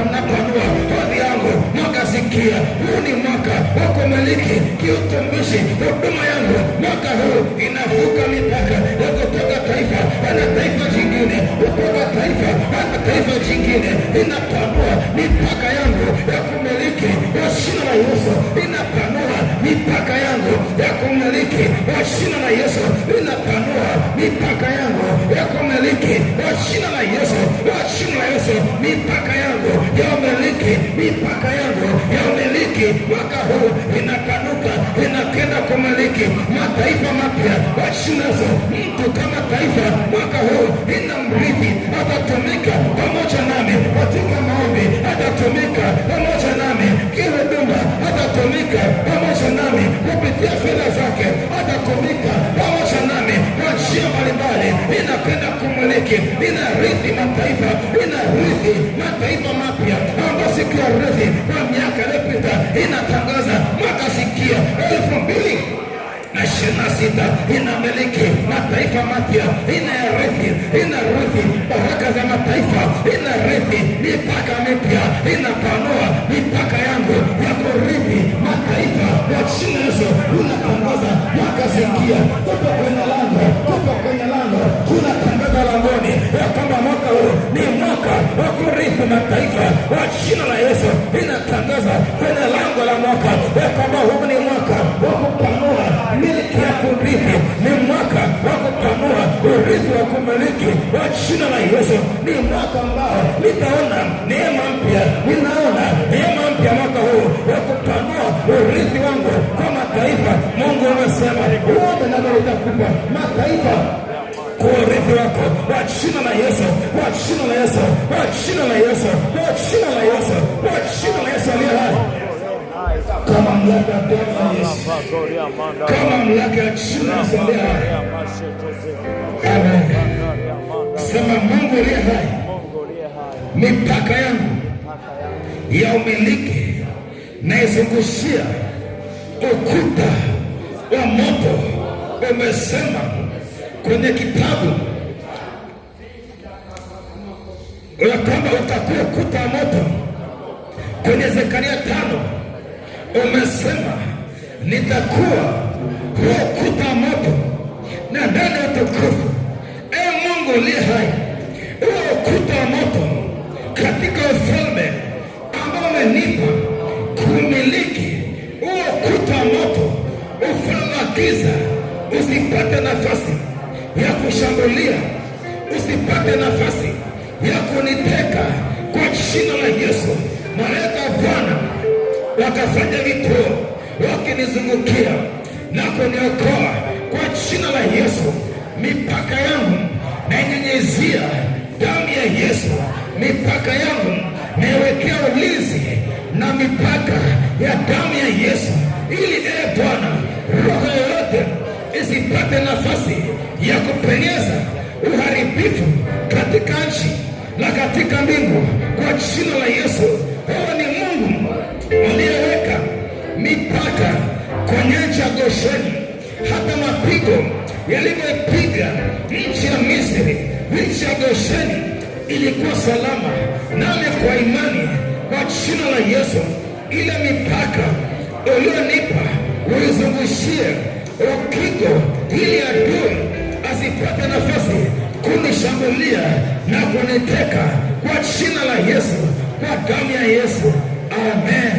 unapanua hadhi yangu. Mwaka sikia, huu ni mwaka wa kumiliki kiutumishi huduma yangu. Mwaka huu inavuka mipaka ya kutoka taifa hadi taifa jingine, kutoka taifa hadi taifa jingine. Inapanua mipaka yangu ya kumiliki. Jina la Yesu inapanua mipaka yangu ya kumiliki. Jina la Yesu inapanua mipaka Yesu, mipaka yangu ya umiliki, mipaka yangu ya umiliki mwaka huu inapanuka, inakenda kumiliki mataifa mapya kwa jina la Yesu. Mtu kama taifa mwaka huu inamrithi, atatumika pamoja nami katika maombi, atatumika pamoja nami kihuduma, atatumika pamoja nami kupitia fedha zake, atatumika pamoja nami kwa njia mbalimbali. Inapenda kumiliki, inarithi mataifa, inarithi mataifa mapya ambayo sikuyarithi kwa miaka iliyopita. Inatangaza mwaka sikia 2026 inamiliki mataifa mapya, inarithi baraka za mataifa, inarithi mipaka mipya, inapanua mipaka yangu ya kurithi mataifa ya jina la Yesu. Unatangaza mwaka sikia, tupo kwenye lango, tupo kwenye lango, tunatangaza langoni ya kwamba mwaka huu ni mwaka wa kurithi mataifa wa jina la Yesu. Inatangaza kwenye lango la mwaka ya kwamba huu ni mwaka wa kupanua miliki ya kurithi, ni mwaka wa kupanua urithi wa kumiliki wa jina la Yesu. Ni mwaka ambao nitaona neema mpya, ninaona neema mpya mwaka huu wa kupanua urithi wangu kwa mataifa. Mungu amesema uombe na utakupa mataifa kwa urithi wako kwa jina la Yesu, kwa jina la Yesu, kwa jina la Yesu, kwa jina la Yesu, kwa jina la Yesu aliye hai. Kama mlaka ya Yesu, kama mlaka ya jina la Yesu aliye hai. Amen. Sema Mungu aliye hai, mipaka yangu ya umiliki naizungushia ukuta wa moto. Umesema kwenye kitabu ya kwamba utakuwa ukuta wa moto. Kwenye Zekaria 5 umesema nitakuwa huo ukuta wa moto na ndani ya utukufu. Mungu aliye hai, huo ukuta wa moto katika ufalme ambao umenipa kumiliki, huo ukuta wa moto, ufalme wa giza usipate nafasi ya kushambulia, usipate nafasi ya kuniteka kwa jina la Yesu. Malaika wa Bwana wakafanya vituo wakinizungukia na kuniokoa kwa jina la Yesu. Mipaka yangu nainyenyezia damu ya Yesu. Mipaka yangu naiwekea ulinzi na mipaka ya damu ya Yesu, ili Bwana, roho yoyote isipate nafasi ya kupenyeza uharibifu katika nchi na katika mbingu kwa jina la Yesu. Wewe ni Mungu aliyeweka mipaka kwenye nchi ya Gosheni. Hata mapigo yalivyopiga nchi ya Misri, nchi ya Gosheni ilikuwa salama. Nami kwa imani kwa jina la Yesu, ile mipaka ulionipa uizungushie ukingo, ili adui asipate nafasi kunishambulia na kuniteka kwa jina la Yesu, kwa damu ya Yesu. Amen.